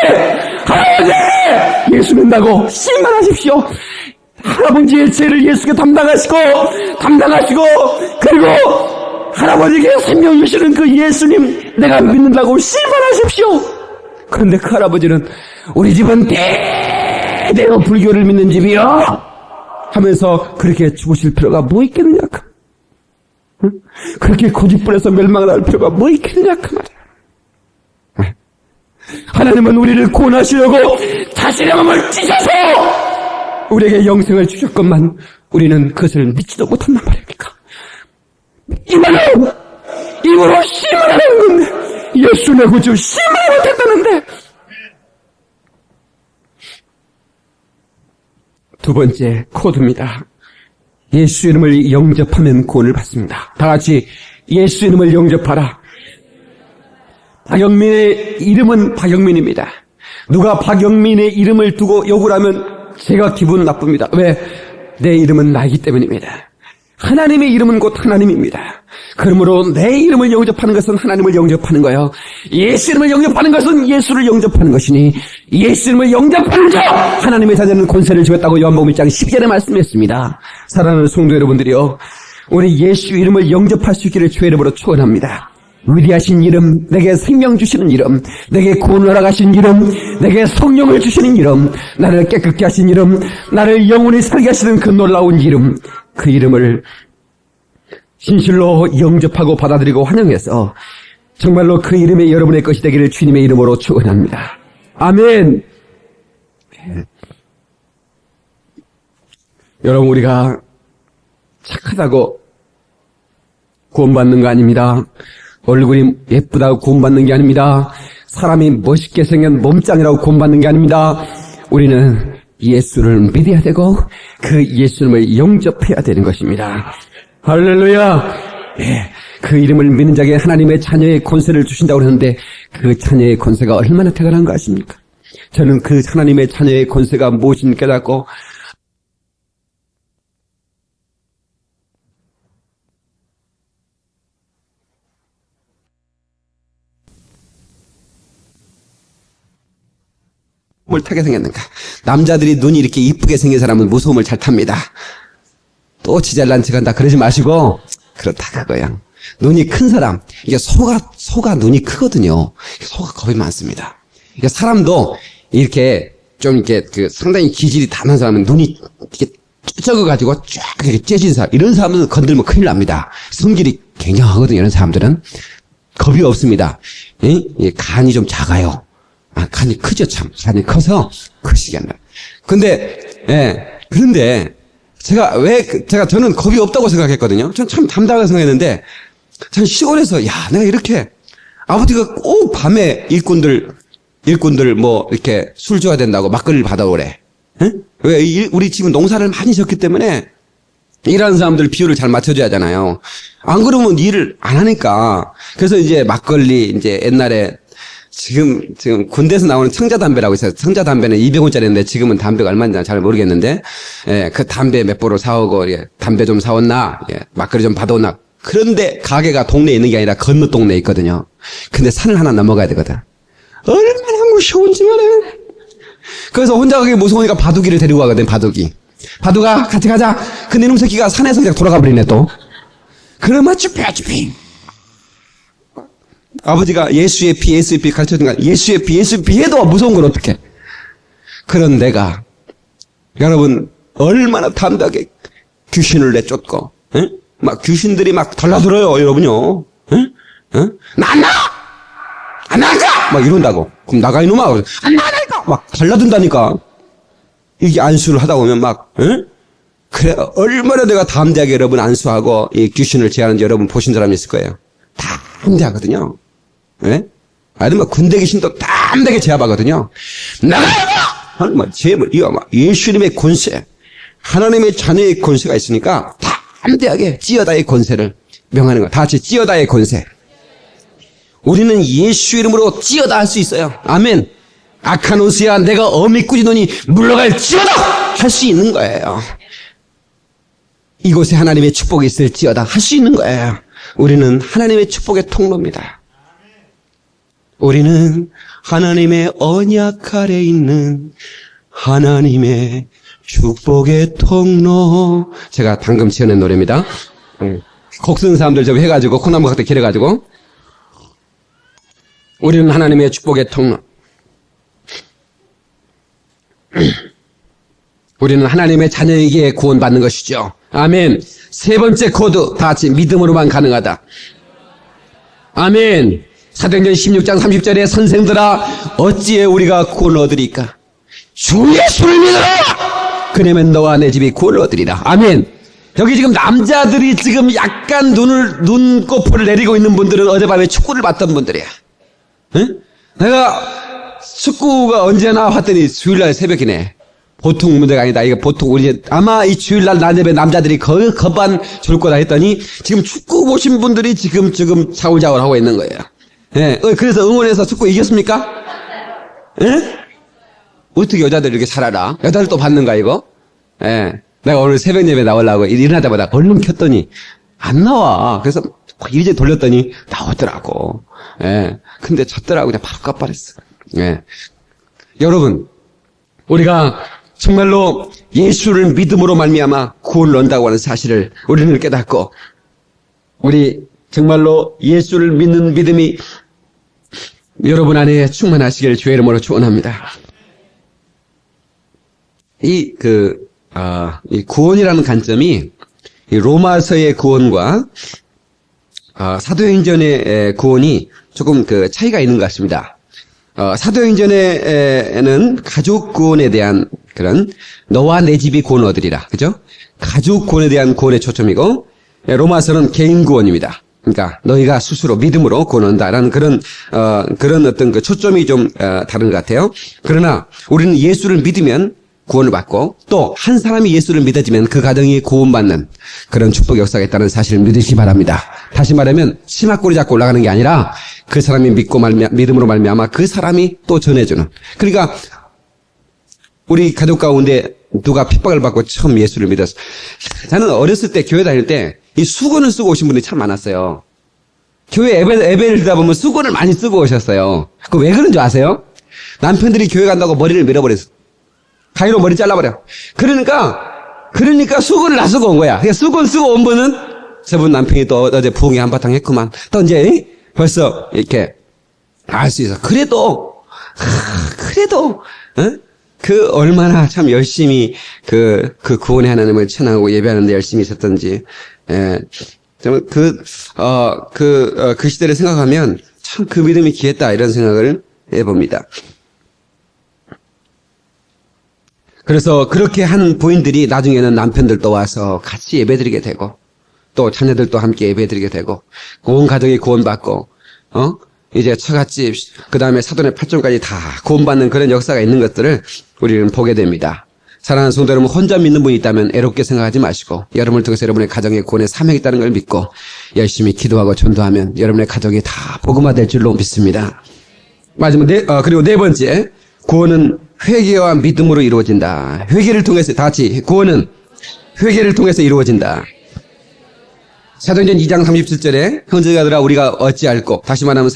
예수 믿는다고 시인만 하십시오. 할아버지의 죄를 예수께 담당하시고 그리고 할아버지에게 생명 주시는 그 예수님 내가 믿는다고 실만하십시오. 그런데 그 할아버지는 우리 집은 대대로 불교를 믿는 집이요 하면서 그렇게 죽으실 필요가 뭐 있겠느냐. 응? 그렇게 고집부려서 멸망을 할 필요가 뭐 있겠느냐 그 말이야. 하나님은 우리를 구원하시려고 자신의 몸을 찢어서 우리에게 영생을 주셨건만 우리는 그것을 믿지도 못한단 말입니까? 믿기만은 입으로 심을 하는 건데 예수 내 구주 심을 못했다는데. 두 번째 코드입니다. 예수 이름을 영접하면 구원을 받습니다. 다 같이 예수 이름을 영접하라. 박영민의 이름은 박영민입니다. 누가 박영민의 이름을 두고 욕을 하면 제가 기분 나쁩니다. 왜? 내 이름은 나이기 때문입니다. 하나님의 이름은 곧 하나님입니다. 그러므로 내 이름을 영접하는 것은 하나님을 영접하는 거예요. 예수 이름을 영접하는 것은 예수를 영접하는 것이니 예수 이름을 영접하는 자 하나님의 자녀는 권세를 주었다고 요한복음 1장 12절에 말씀했습니다. 사랑하는 성도 여러분들이요, 우리 예수 이름을 영접할 수 있기를 주의 이름으로 축원합니다. 위대하신 이름, 내게 생명 주시는 이름, 내게 구원을 허락하신 이름, 내게 성령을 주시는 이름, 나를 깨끗게 하신 이름, 나를 영원히 살게 하시는 그 놀라운 이름, 그 이름을 진실로 영접하고 받아들이고 환영해서 정말로 그 이름이 여러분의 것이 되기를 주님의 이름으로 축원합니다. 아멘. 여러분, 우리가 착하다고 구원받는 거 아닙니다. 얼굴이 예쁘다고 구원받는 게 아닙니다. 사람이 멋있게 생긴 몸짱이라고 구원받는 게 아닙니다. 우리는 예수를 믿어야 되고 그 예수님을 영접해야 되는 것입니다. 할렐루야. 그 이름을 믿는 자에게 하나님의 자녀의 권세를 주신다고 그러는데 그 자녀의 권세가 얼마나 대단한 거 아십니까? 저는 그 하나님의 자녀의 권세가 무엇인지 깨닫고 뭘 타게 생겼는가? 남자들이 눈이 이렇게 이쁘게 생긴 사람은 무서움을 잘 탑니다. 또 지잘난 척한다 그러지 마시고 그렇다 그거야. 눈이 큰 사람, 이게 소가 눈이 크거든요. 소가 겁이 많습니다. 이게 사람도 이렇게 좀 이렇게 상당히 기질이 단한 사람은 눈이 이렇게 쩍어가지고 쫙 이렇게 째진 사람, 이런 사람은 건들면 큰일 납니다. 성질이 굉장하거든요. 이런 사람들은 겁이 없습니다. 간이 좀 작아요. 간이 크죠, 참. 간이 커서 크시게 한다. 그런데, 저는 겁이 없다고 생각했거든요. 전 참 담당하게 생각했는데, 참 시골에서, 내가 이렇게, 아버지가 꼭 밤에 일꾼들 이렇게 술 줘야 된다고 막걸리를 받아오래. 왜, 우리 집은 농사를 많이 졌기 때문에, 일하는 사람들 비율을 잘 맞춰줘야 하잖아요. 안 그러면 일을 안 하니까. 그래서 이제 막걸리, 이제 옛날에, 지금 군대에서 나오는 청자담배라고 있어요. 청자담배는 200원짜리인데 지금은 담배가 얼마인지 잘 모르겠는데, 그 담배 몇 보로 사오고, 담배 좀 사왔나, 막걸리 좀 받아오나. 그런데 가게가 동네에 있는 게 아니라 건너 동네에 있거든요. 근데 산을 하나 넘어가야 되거든. 얼마나 무서운지 말해요. 그래서 혼자 가기 무서우니까 바둑이를 데리고 가거든, 바둑이. 바둑아, 같이 가자. 근데 이놈 새끼가 산에서 그냥 돌아가 버리네, 또. 그러면 쭈삐. 아버지가 예수의 피 가르쳐준 거 예수의 피 해도 무서운 건 어떡해. 그런 내가, 여러분, 얼마나 담대하게 귀신을 내쫓고, 막 귀신들이 막 달라들어요, 여러분요. 안 나가! 막 이런다고. 그럼 나가, 이놈아. 안 나가니까! 막 달라든다니까. 이게 안수를 하다 보면 막, 그래, 얼마나 내가 담대하게 여러분 안수하고 이 귀신을 제하는지 여러분 보신 사람이 있을 거예요. 담대하거든요. 예? 아니면 군대 귀신도 담대하게 제압하거든요. 나가라! 예수님의 권세, 하나님의 자녀의 권세가 있으니까 담대하게 찌어다의 권세를 명하는 거야. 다 같이 찌어다의 권세. 우리는 예수 이름으로 찌어다 할 수 있어요. 아멘. 악한 옷이야 내가 어미 꾸짖노니 물러갈 찌어다 할 수 있는 거예요. 이곳에 하나님의 축복이 있을지어다 할 수 있는 거예요. 우리는 하나님의 축복의 통로입니다. 우리는 하나님의 언약 아래 있는 하나님의 축복의 통로. 제가 방금 지어낸 노래입니다. 곡 쓰는 사람들 좀 해가지고 콩나무 같은 길해가지고 우리는 하나님의 축복의 통로. 우리는 하나님의 자녀에게 구원받는 것이죠. 아멘. 세 번째 코드, 다 같이 믿음으로만 가능하다. 아멘. 사도행전 16장 30절에 선생들아 어찌해 우리가 구원을 얻으리까? 주 예수를 믿어라! 그러면 너와 내 집이 구원을 얻으리라. 아멘. 여기 지금 남자들이 지금 약간 눈꺼풀을 내리고 있는 분들은 어젯밤에 축구를 봤던 분들이야. 응? 내가 축구가 언제나 봤더니 주일날 새벽이네. 보통 문제가 아니다. 이거 보통 우리 아마 이 주일날 낮에 남자들이 거의 거반 졸 거다 했더니 지금 축구 보신 분들이 지금 자울자울 하고 있는 거예요. 예. 그래서 응원해서 축구 이겼습니까? 예? 어떻게 여자들 이렇게 잘 알아? 여자들 또 봤는가 이거? 예. 내가 오늘 새벽 예배 나오려고 일어나자마자 얼른 켰더니 안 나와. 그래서 이제 돌렸더니 나오더라고. 예. 근데 졌더라고. 그냥 바로 깜빡했어. 예. 여러분, 우리가 정말로 예수를 믿음으로 말미암아 구원을 얻는다고 하는 사실을 우리는 깨닫고, 우리 정말로 예수를 믿는 믿음이 여러분 안에 충만하시기를 주의 이름으로 축원합니다. 이 구원이라는 관점이 이 로마서의 구원과 사도행전의 구원이 조금 차이가 있는 것 같습니다. 사도행전에는 가족 구원에 대한 그런 너와 내 집이 구원을 얻으리라. 그죠? 가족 구원에 대한 구원의 초점이고, 로마서는 개인 구원입니다. 그러니까 너희가 스스로 믿음으로 구원한다라는 그런 어떤 그 초점이 좀 다른 것 같아요. 그러나 우리는 예수를 믿으면 구원을 받고, 또 한 사람이 예수를 믿어지면 그 가정이 구원받는 그런 축복 역사가 있다는 사실을 믿으시기 바랍니다. 다시 말하면 치마꼬리 잡고 올라가는 게 아니라 그 사람이 믿음으로 말미암아 그 사람이 또 전해주는. 그러니까 우리 가족 가운데 누가 핍박을 받고 처음 예수를 믿었어. 저는 어렸을 때 교회 다닐 때 이 수건을 쓰고 오신 분들이 참 많았어요. 교회 예배를 드다 보면 수건을 많이 쓰고 오셨어요. 그 왜 그런 줄 아세요? 남편들이 교회 간다고 머리를 밀어버렸어. 가위로 머리 잘라버려. 그러니까 수건을 안 쓰고 온 거야. 그러니까 수건 쓰고 온 분은 저분 남편이 또 어제 부흥이 한바탕 했구만. 또 이제 벌써 이렇게 알 수 있어. 그래도 그 얼마나 참 열심히 그 구원의 하나님을 찬양하고 예배하는데 열심히 있었던지, 정말 그 시대를 생각하면 참 그 믿음이 귀했다 이런 생각을 해봅니다. 그래서 그렇게 한 부인들이 나중에는 남편들도 와서 같이 예배드리게 되고, 또 자녀들도 함께 예배드리게 되고, 온 가정이 구원받고, 이제 처갓집, 그 다음에 사돈의 팔촌까지 다 구원받는 그런 역사가 있는 것들을 우리는 보게 됩니다. 사랑하는 성도 여러분, 혼자 믿는 분이 있다면 애롭게 생각하지 마시고, 여러분을 통해서 여러분의 가정에 구원의 사명이 있다는 걸 믿고 열심히 기도하고 전도하면 여러분의 가정이 다 복음화될 줄로 믿습니다. 마지막 그리고 네 번째, 구원은 회개와 믿음으로 이루어진다. 회개를 통해서, 다 같이, 구원은 회개를 통해서 이루어진다. 사도행전 2장 37절에 형제들아 우리가 어찌할꼬, 다시 말하면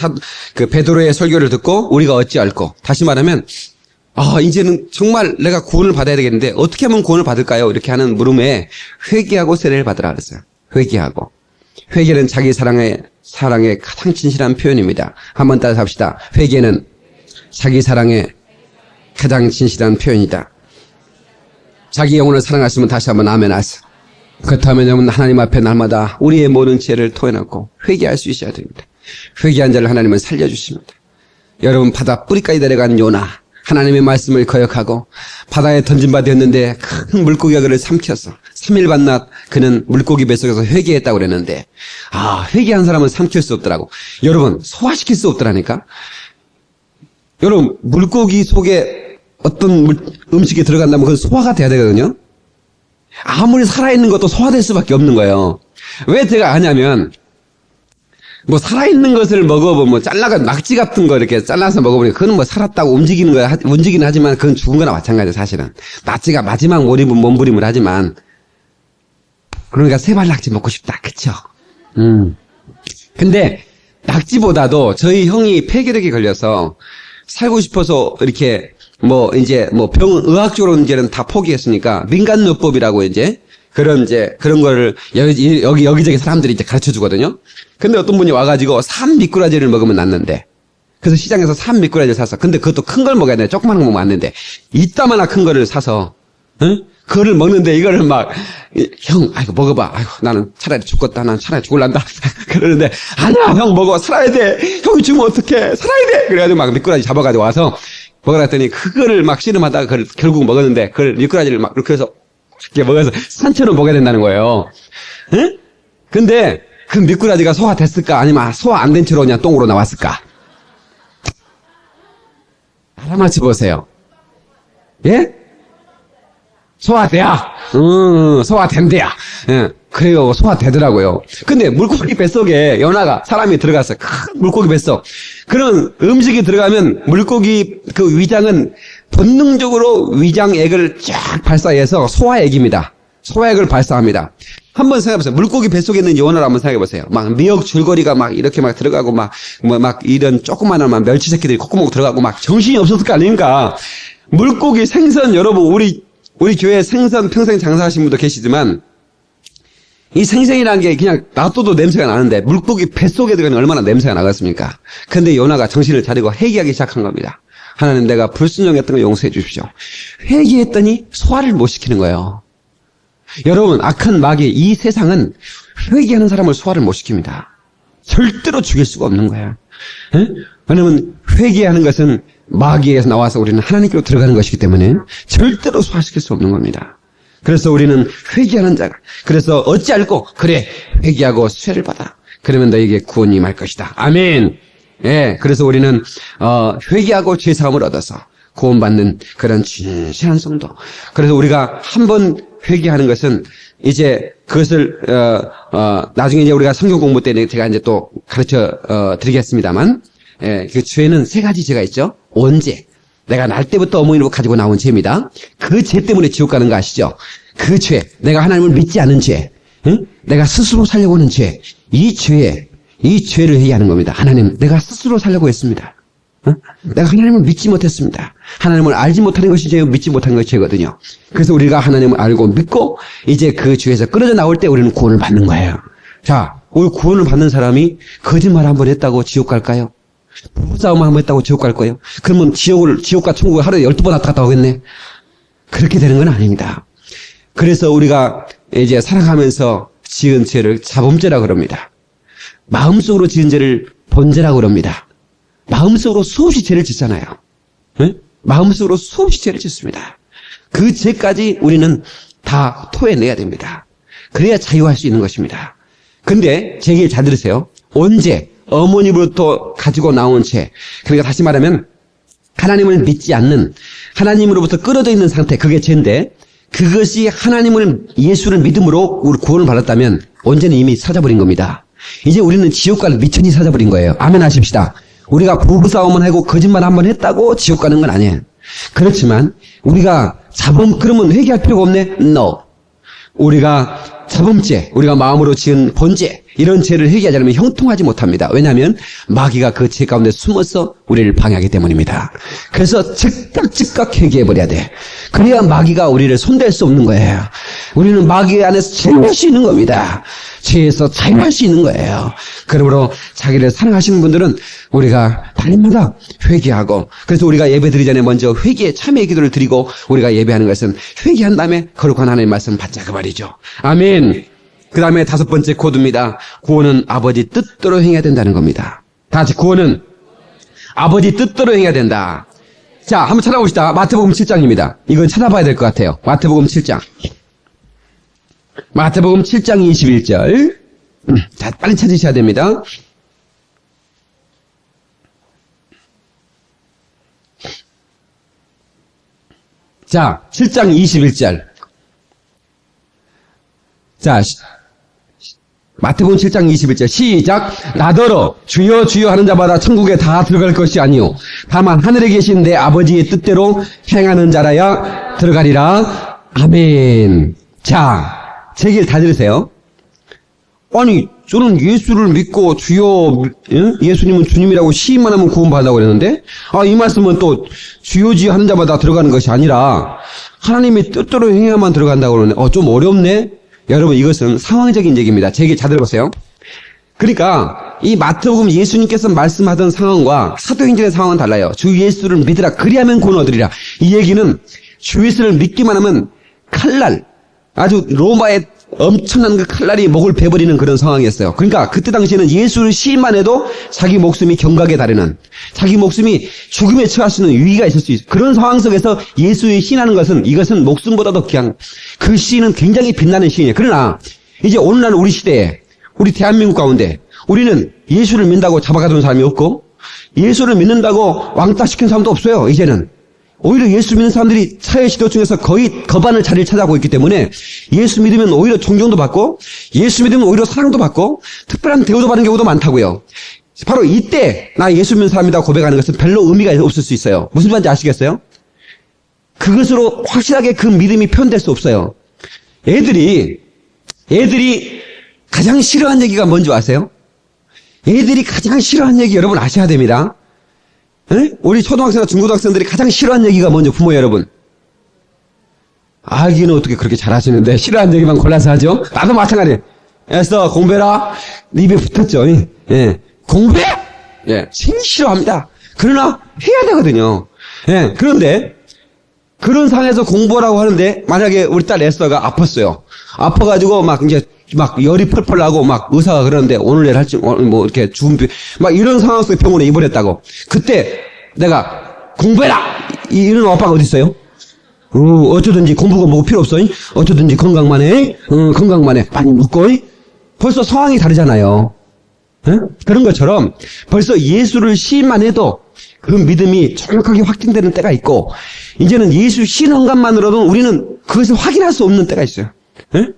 베드로의 설교를 듣고 우리가 어찌할꼬, 다시 말하면 이제는 정말 내가 구원을 받아야 되겠는데 어떻게 하면 구원을 받을까요? 이렇게 하는 물음에 회개하고 세례를 받으라 그랬어요. 회개하고. 회개는 자기 사랑에 가장 진실한 표현입니다. 한번 따라서 합시다. 회개는 자기 사랑에 가장 진실한 표현이다. 자기 영혼을 사랑하시면 다시 한번 아멘 하세요. 그렇다면 여러분, 하나님 앞에 날마다 우리의 모든 죄를 토해놓고 회개할 수 있어야 됩니다. 회개한 자를 하나님은 살려주십니다. 여러분, 바다 뿌리까지 내려간 요나, 하나님의 말씀을 거역하고 바다에 던진 바 되었는데 큰 물고기가 그를 삼켰어. 3일 반낮 그는 물고기 뱃속에서 회개했다고 그랬는데, 회개한 사람은 삼킬 수 없더라고. 여러분, 소화시킬 수 없더라니까. 여러분, 물고기 속에 어떤 음식이 들어간다면 그건 소화가 돼야 되거든요. 아무리 살아있는 것도 소화될 수밖에 없는 거예요. 왜 제가 아냐면, 살아있는 것을 먹어보면, 낙지 같은 거 이렇게 잘라서 먹어보니까, 그건 살았다고 움직이긴 하지만, 그건 죽은 거나 마찬가지예요, 사실은. 낙지가 마지막 몸부림을 하지만, 그러니까 세발낙지 먹고 싶다, 그쵸? 근데, 낙지보다도 저희 형이 폐결핵이 걸려서, 살고 싶어서 이렇게 의학적으로 이제는 다 포기했으니까 민간요법이라고 그런 거를 여기저기 사람들이 이제 가르쳐 주거든요. 근데 어떤 분이 와가지고 3 미꾸라지를 먹으면 낫는데, 그래서 시장에서 산 미꾸라지를 샀어. 근데 그것도 큰 걸 먹어야 돼. 조그만 거 먹으면 안 되는데. 이따만한 큰 거를 사서, 응? 그거를 먹는데 이거를 막, 형, 아이고, 먹어봐. 아이고, 나는 차라리 죽겠다. 난 차라리 죽을란다. 그러는데, 아니야, 형 먹어. 살아야 돼. 형이 죽으면 어떡해. 살아야 돼. 그래가지고 막 미꾸라지 잡아가지고 와서 먹으라 했더니 그거를 막 씨름하다가 그걸 결국 먹었는데, 그걸 미꾸라지를 막 이렇게 해서 이렇게 먹어서 산처럼 먹어야 된다는 거예요. 응? 근데 그 미꾸라지가 소화됐을까? 아니면 소화 안 된 채로 그냥 똥으로 나왔을까? 알아맞혀 보세요. 예? 소화돼야. 소화된대야. 예. 그래요. 소화되더라고요. 근데 물고기 뱃속에 연하가 사람이 들어갔어요. 큰 물고기 뱃속. 그런 음식이 들어가면 물고기 그 위장은 본능적으로 위장액을 쫙 발사해서 소화액입니다. 소화액을 발사합니다. 한번 생각해보세요. 물고기 뱃속에 있는 연어를 한번 생각해보세요. 막 미역 줄거리가 막 이렇게 막 들어가고 막 이런 조그마한 막 멸치 새끼들이 콧구멍 들어가고 막 정신이 없었을 거 아닙니까? 물고기 생선 여러분 우리 교회 생선 평생 장사하신 분도 계시지만 이 생선이라는 게 그냥 놔둬도 냄새가 나는데 물고기 뱃속에 들어가면 얼마나 냄새가 나겠습니까? 근데 요나가 정신을 차리고 회개하기 시작한 겁니다. 하나님 내가 불순종했던 거 용서해 주십시오. 회개했더니 소화를 못 시키는 거예요. 여러분 악한 마귀 이 세상은 회개하는 사람을 소화를 못 시킵니다. 절대로 죽일 수가 없는 거예요. 에? 왜냐하면 회개하는 것은 마귀에서 나와서 우리는 하나님께로 들어가는 것이기 때문에 절대로 소화시킬 수 없는 겁니다. 그래서 우리는 회개하는 자가 그래서 어찌할꼬 그래 회개하고 수혜를 받아 그러면 너에게 구원이 임할 것이다. 아멘. 예, 그래서 우리는 회개하고 죄사함을 얻어서 구원받는 그런 진실한 성도. 그래서 우리가 한번 회개하는 것은 이제 그것을 나중에 이제 우리가 성경 공부 때 제가 이제 또 가르쳐 드리겠습니다만, 예, 그 죄는 세 가지 죄가 있죠. 원죄. 내가 날 때부터 어머니로 가지고 나온 죄입니다. 그 죄 때문에 지옥 가는 거 아시죠? 그 죄, 내가 하나님을 믿지 않은 죄, 응? 내가 스스로 살려고 하는 죄, 이 죄를 회개하는 겁니다. 하나님, 내가 스스로 살려고 했습니다. 응? 내가 하나님을 믿지 못했습니다. 하나님을 알지 못하는 것이 죄요, 믿지 못하는 것이 죄거든요. 그래서 우리가 하나님을 알고 믿고 이제 그 죄에서 끌어져 나올 때 우리는 구원을 받는 거예요. 자, 오늘 구원을 받는 사람이 거짓말 한번 했다고 지옥 갈까요? 부부싸움 한번 했다고 지옥 갈 거예요? 그러면 지옥과 천국을 하루에 12번 왔다 갔다 오겠네? 그렇게 되는 건 아닙니다. 그래서 우리가 이제 살아가면서 지은 죄를 자범죄라고 그럽니다. 마음속으로 지은 죄를 번죄라고 그럽니다. 마음속으로 수없이 죄를 짓잖아요. 네? 마음속으로 수없이 죄를 짓습니다. 그 죄까지 우리는 다 토해내야 됩니다. 그래야 자유할 수 있는 것입니다. 근데 제 얘기를 잘 들으세요. 언제 어머니로부터 가지고 나온 죄, 그러니까 다시 말하면 하나님을 믿지 않는 하나님으로부터 끌어져 있는 상태, 그게 죄인데 그것이 예수를 믿음으로 우리 구원을 받았다면 언제는 이미 사라져버린 겁니다. 이제 우리는 지옥 갈 미천이 사라져버린 거예요. 아멘 하십시다. 우리가 부부싸움을 하고 거짓말 한번 했다고 지옥 가는 건 아니에요. 그렇지만 우리가 그러면 회개할 필요가 없네? No. 우리가 자범죄, 우리가 마음으로 지은 번죄, 이런 죄를 회개하지 않으면 형통하지 못합니다. 왜냐하면 마귀가 그 죄 가운데 숨어서 우리를 방해하기 때문입니다. 그래서 즉각 회개해버려야 돼. 그래야 마귀가 우리를 손댈 수 없는 거예요. 우리는 마귀 안에서 자유할 수 있는 겁니다. 죄에서 자유할 수 있는 거예요. 그러므로 자기를 사랑하시는 분들은 우리가 달마다 회개하고, 그래서 우리가 예배 드리기 전에 먼저 참회의 기도를 드리고 우리가 예배하는 것은 회개한 다음에 거룩한 하나님의 말씀 받자 그 말이죠. 아멘. 그 다음에 5번째 코드입니다. 구원은 아버지 뜻대로 행해야 된다는 겁니다. 다 같이 구원은 아버지 뜻대로 행해야 된다. 자, 한번 찾아봅시다. 마태복음 7장입니다. 이건 찾아봐야 될 것 같아요. 마태복음 7장. 마태복음 7장 21절. 자, 빨리 찾으셔야 됩니다. 자, 7장 21절. 자, 마태복음 7장 21절 시작. 나더러 주여 주여 하는 자마다 천국에 다 들어갈 것이 아니요 다만 하늘에 계신 내 아버지의 뜻대로 행하는 자라야 들어가리라. 아멘. 자, 제 얘기를 다 들으세요. 아니, 저는 예수를 믿고 주여, 예수님은 주님이라고 시인만 하면 구원받는다고 그랬는데, 이 말씀은 또 주여 주여 하는 자마다 들어가는 것이 아니라 하나님의 뜻대로 행해야만 들어간다고 그러네. 좀 어렵네. 여러분, 이것은 상황적인 얘기입니다. 제 얘기 잘 들어보세요. 그러니까 이 마태복음 예수님께서 말씀하던 상황과 사도행전의 상황은 달라요. 주 예수를 믿으라 그리하면 구원 얻으리라. 이 얘기는 주 예수를 믿기만 하면 칼날, 아주 로마의 엄청난 그 칼날이 목을 베버리는 그런 상황이었어요. 그러니까 그때 당시에는 예수를 시인만 해도 자기 목숨이 경각에 다르는, 자기 목숨이 죽음에 처할 수 있는 위기가 있을 수 있어요. 그런 상황 속에서 예수의 시인하는 것은, 이것은 목숨보다도 귀한, 그 시인은 굉장히 빛나는 시인이에요. 그러나 이제 오늘날 우리 시대에, 우리 대한민국 가운데 우리는 예수를 믿는다고 잡아가던 사람이 없고, 예수를 믿는다고 왕따시킨 사람도 없어요. 이제는 오히려 예수 믿는 사람들이 사회 지도 중에서 거의 거반을 자리를 차지하고 있기 때문에 예수 믿으면 오히려 존경도 받고, 예수 믿으면 오히려 사랑도 받고, 특별한 대우도 받는 경우도 많다고요. 바로 이때 나 예수 믿는 사람이다 고백하는 것은 별로 의미가 없을 수 있어요. 무슨 말인지 아시겠어요? 그것으로 확실하게 그 믿음이 표현될 수 없어요. 애들이 가장 싫어하는 얘기가 뭔지 아세요? 애들이 가장 싫어하는 얘기 여러분 아셔야 됩니다. 에? 우리 초등학생이나 중고등학생들이 가장 싫어하는 얘기가 뭔지 부모 여러분. 알기는 어떻게 그렇게 잘하시는데 싫어하는 얘기만 골라서 하죠? 나도 마찬가지예요. 애써 공부해라. 입에 붙었죠. 예. 공부해! 예. 싫어합니다. 그러나 해야 되거든요. 예. 그런데 그런 상황에서 공부하라고 하는데 만약에 우리 딸 에스더가 아팠어요. 아파가지고 막 열이 펄펄 나고 막 의사가 그러는데 오늘 내일 할지 뭐 이렇게 준비 막 이런 상황 속에 병원에 입원했다고. 그때 내가 공부해라 이런 아빠가 어디 있어요? 어쩌든지 공부가 뭐 필요 없어. 어쩌든지 건강만 해. 건강만 해. 많이 먹고. 벌써 상황이 다르잖아요. 에? 그런 것처럼 벌써 예수를 시인만 해도 그 믿음이 정확하게 확증되는 때가 있고, 이제는 예수 시인한 것만으로도 우리는 그것을 확인할 수 없는 때가 있어요. 에?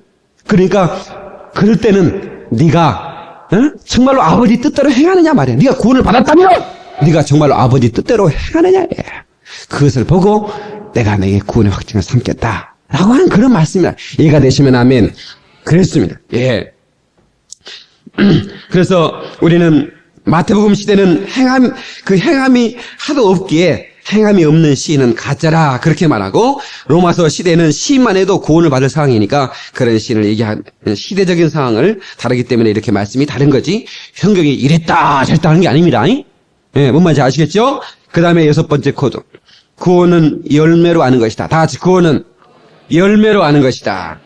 그러니까 그럴 때는 네가 정말로 아버지 뜻대로 행하느냐 말이야. 네가 구원을 받았다면 네가 정말로 아버지 뜻대로 행하느냐. 그것을 보고 내가 내게 구원의 확증을 삼겠다 라고 하는 그런 말씀이다. 이해가 되시면 아멘. 그랬습니다. 예. 그래서 우리는 마태복음 시대는 행함이 하도 없기에 행함이 없는 시인은 가짜라 그렇게 말하고, 로마서 시대는 시인만 해도 구원을 받을 상황이니까 그런 시인을 얘기하는 시대적인 상황을 다르기 때문에 이렇게 말씀이 다른 거지, 성경이 이랬다 저랬다 하는 게 아닙니다. 예, 뭔 말인지 아시겠죠? 그 다음에 6번째 코드. 구원은 열매로 아는 것이다. 다 같이 구원은 열매로 아는 것이다.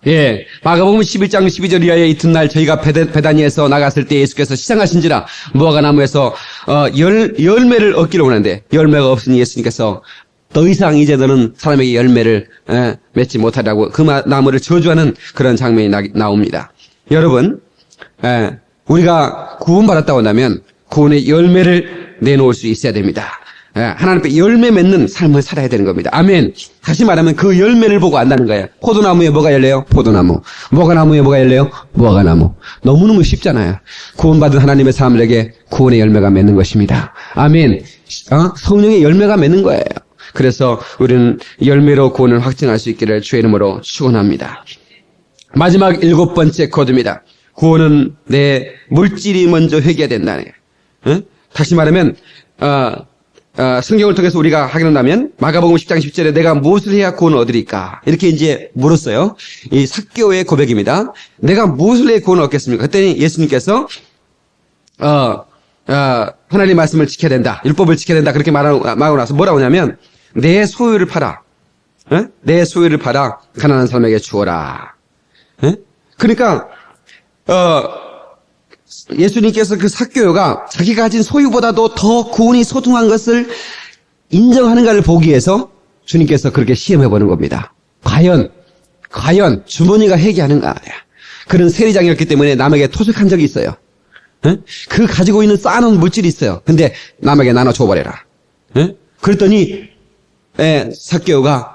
예, 마가복음 11장 12절 이하의 이튿날 저희가 베다니에서 나갔을 때 예수께서 시장하신지라 무화과 나무에서 열매를 얻기를 원하는데 열매가 없으니 예수님께서 더 이상 이제 너는 사람에게 열매를 맺지 못하라고 그 나무를 저주하는 그런 장면이 나옵니다. 여러분, 우리가 구원받았다고 한다면 구원의 열매를 내놓을 수 있어야 됩니다. 하나님 앞에 열매 맺는 삶을 살아야 되는 겁니다. 아멘. 다시 말하면 그 열매를 보고 안다는 거예요. 포도나무에 뭐가 열려요? 포도나무. 무화과나무에 뭐가 열려요? 무화과나무. 너무너무 쉽잖아요. 구원받은 하나님의 사람들에게 구원의 열매가 맺는 것입니다. 아멘. 성령의 열매가 맺는 거예요. 그래서 우리는 열매로 구원을 확증할 수 있기를 주의 이름으로 축원합니다. 마지막 7번째 코드입니다. 구원은 내 물질이 먼저 회개해야 된다는 거예요. 다시 말하면 성경을 통해서 우리가 하게 된다면 마가복음 10장 10절에 내가 무엇을 해야 구원을 얻으리까? 이렇게 이제 물었어요. 이 삭개오의 고백입니다. 내가 무엇을 해야 구원을 얻겠습니까? 그랬더니 예수님께서 하나님 말씀을 지켜야 된다. 율법을 지켜야 된다. 그렇게 말하고 나서 뭐라고 하냐면 내 소유를 팔아. 내 소유를 팔아 가난한 사람에게 주어라. 그러니까 예수님께서 그 삭개오가 자기가 가진 소유보다도 더 구원이 소중한 것을 인정하는가를 보기 위해서 주님께서 그렇게 시험해보는 겁니다. 과연 주머니가 회개하는가? 그런 세리장이었기 때문에 남에게 토색한 적이 있어요. 그 가지고 있는 쌓아놓은 물질이 있어요. 근데 남에게 나눠 줘버려라. 그랬더니 삭개오가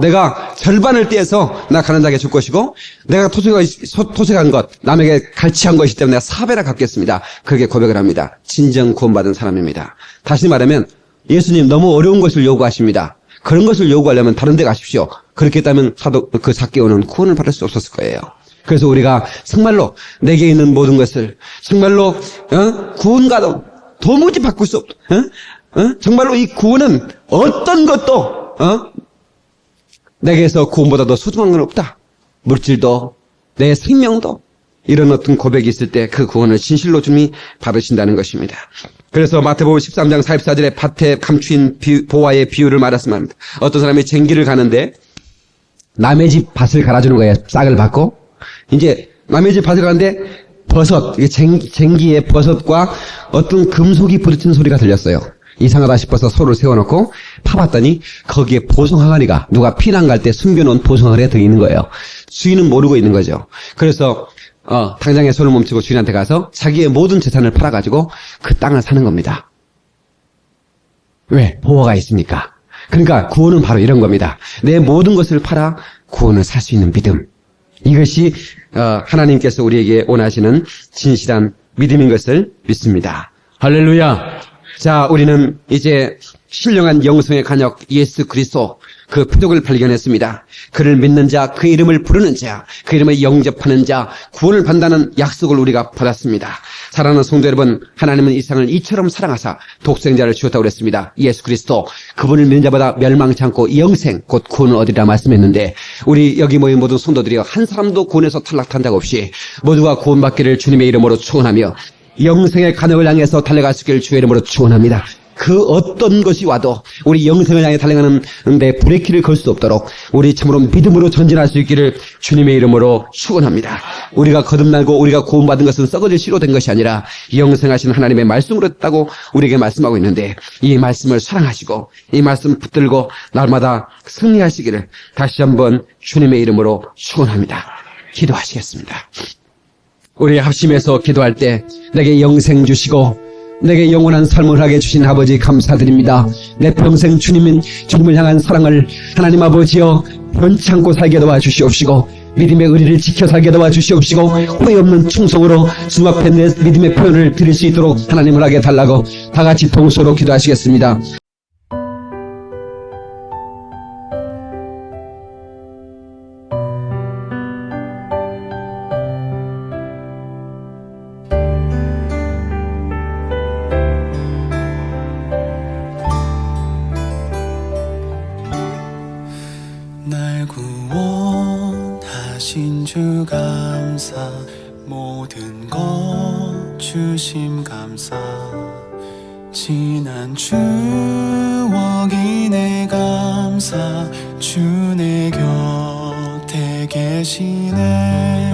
내가 절반을 떼서 나 가난 자에게 줄 것이고 내가 토색한 것 남에게 갈취한 것이기 때문에 내가 4배나 갚겠습니다. 그렇게 고백을 합니다. 진정 구원받은 사람입니다. 다시 말하면 예수님 너무 어려운 것을 요구하십니다. 그런 것을 요구하려면 다른 데 가십시오. 그렇게 했다면 그 삭개오는 구원을 받을 수 없었을 거예요. 그래서 우리가 정말로 내게 있는 모든 것을 정말로 구원과도 도무지 바꿀 수 없다. 정말로 이 구원은 어떤 것도 내게서 구원보다 더 소중한 건 없다. 물질도 내 생명도 이런 어떤 고백이 있을 때 그 구원을 진실로 주님이 받으신다는 것입니다. 그래서 마태복음 13장 44절에 밭에 감추인 보화의 비유를 말했으면 합니다. 어떤 사람이 쟁기를 가는데 남의 집 밭을 갈아주는 거예요. 싹을 받고. 이제 남의 집 밭을 가는데 버섯, 쟁기에 버섯과 어떤 금속이 부딪힌 소리가 들렸어요. 이상하다 싶어서 소를 세워놓고 파봤더니 거기에 보송항아리가 누가 피난 갈 때 숨겨놓은 보송항아리가 들어있는 거예요. 주인은 모르고 있는 거죠. 그래서 당장에 손을 멈추고 주인한테 가서 자기의 모든 재산을 팔아가지고 그 땅을 사는 겁니다. 왜? 보호가 있으니까. 그러니까 구원은 바로 이런 겁니다. 내 모든 것을 팔아 구원을 살 수 있는 믿음. 이것이 하나님께서 우리에게 원하시는 진실한 믿음인 것을 믿습니다. 할렐루야. 자, 우리는 이제 신령한 영성의 간역 예수 그리스도 그 표적을 발견했습니다. 그를 믿는 자, 그 이름을 부르는 자, 그 이름을 영접하는 자, 구원을 받는다는 약속을 우리가 받았습니다. 사랑하는 성도 여러분, 하나님은 이 세상을 이처럼 사랑하사 독생자를 주었다고 그랬습니다. 예수 그리스도, 그분을 믿는 자보다 멸망치 않고 영생, 곧 구원을 얻으리라 말씀했는데, 우리 여기 모인 모든 성도들이 한 사람도 구원에서 탈락한 적 없이 모두가 구원받기를 주님의 이름으로 축원하며 영생의 간역을 향해서 달려갈 수 있기를 주의 이름으로 축원합니다. 그 어떤 것이 와도 우리 영생을 향해 달려가는 데 브레이크를 걸 수 없도록 우리 참으로 믿음으로 전진할 수 있기를 주님의 이름으로 축원합니다. 우리가 거듭나고 우리가 구원받은 것은 썩어질 씨로 된 것이 아니라 영생하신 하나님의 말씀으로 했다고 우리에게 말씀하고 있는데, 이 말씀을 사랑하시고 이 말씀 붙들고 날마다 승리하시기를 다시 한번 주님의 이름으로 축원합니다. 기도하시겠습니다. 우리 합심해서 기도할 때 내게 영생 주시고 내게 영원한 삶을 하게 주신 아버지 감사드립니다. 내 평생 주님을 향한 사랑을 하나님 아버지여 변치 않고 살게 도와주시옵시고 믿음의 의리를 지켜 살게 도와주시옵시고 후회 없는 충성으로 주님 앞에 내 믿음의 표현을 드릴 수 있도록 하나님을 하게 달라고 다 같이 동서로 기도하시겠습니다. 날 구원하신 주 감사, 모든 것 주심 감사. 지난 추억이 내 감사, 주 내 곁에 계시네.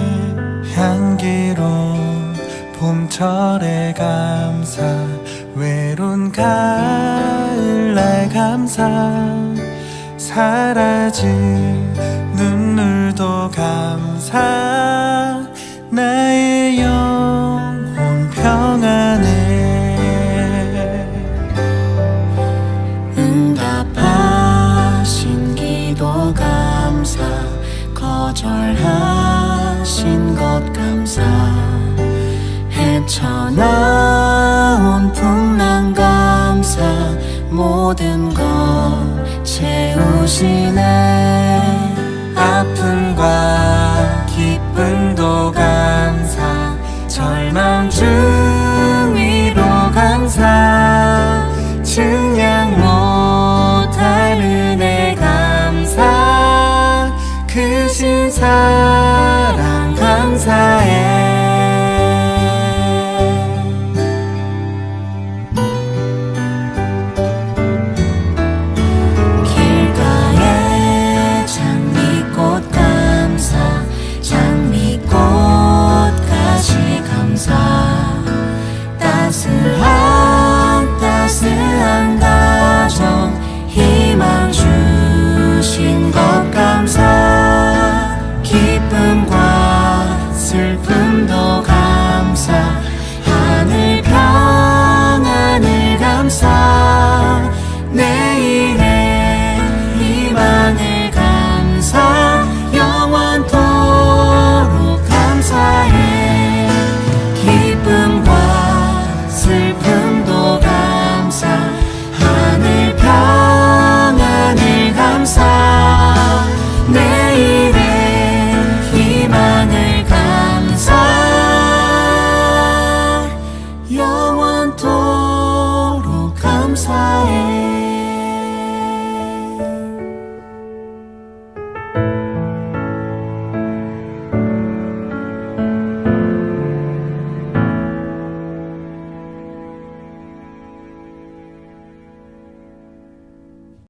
향기로운 봄철의 감사, 외로운 가을날 감사. 사라질 눈물도 감사, 나의 영혼 평안해. 응답하신 기도 감사, 거절하신 것 감사. 헤쳐나온 풍랑 감사, 모든 것 채우시네. 아픔과 기쁨도 감사, 절망 중 위로 감사. 증량 못할 은혜 감사, 크신 사랑 감사해.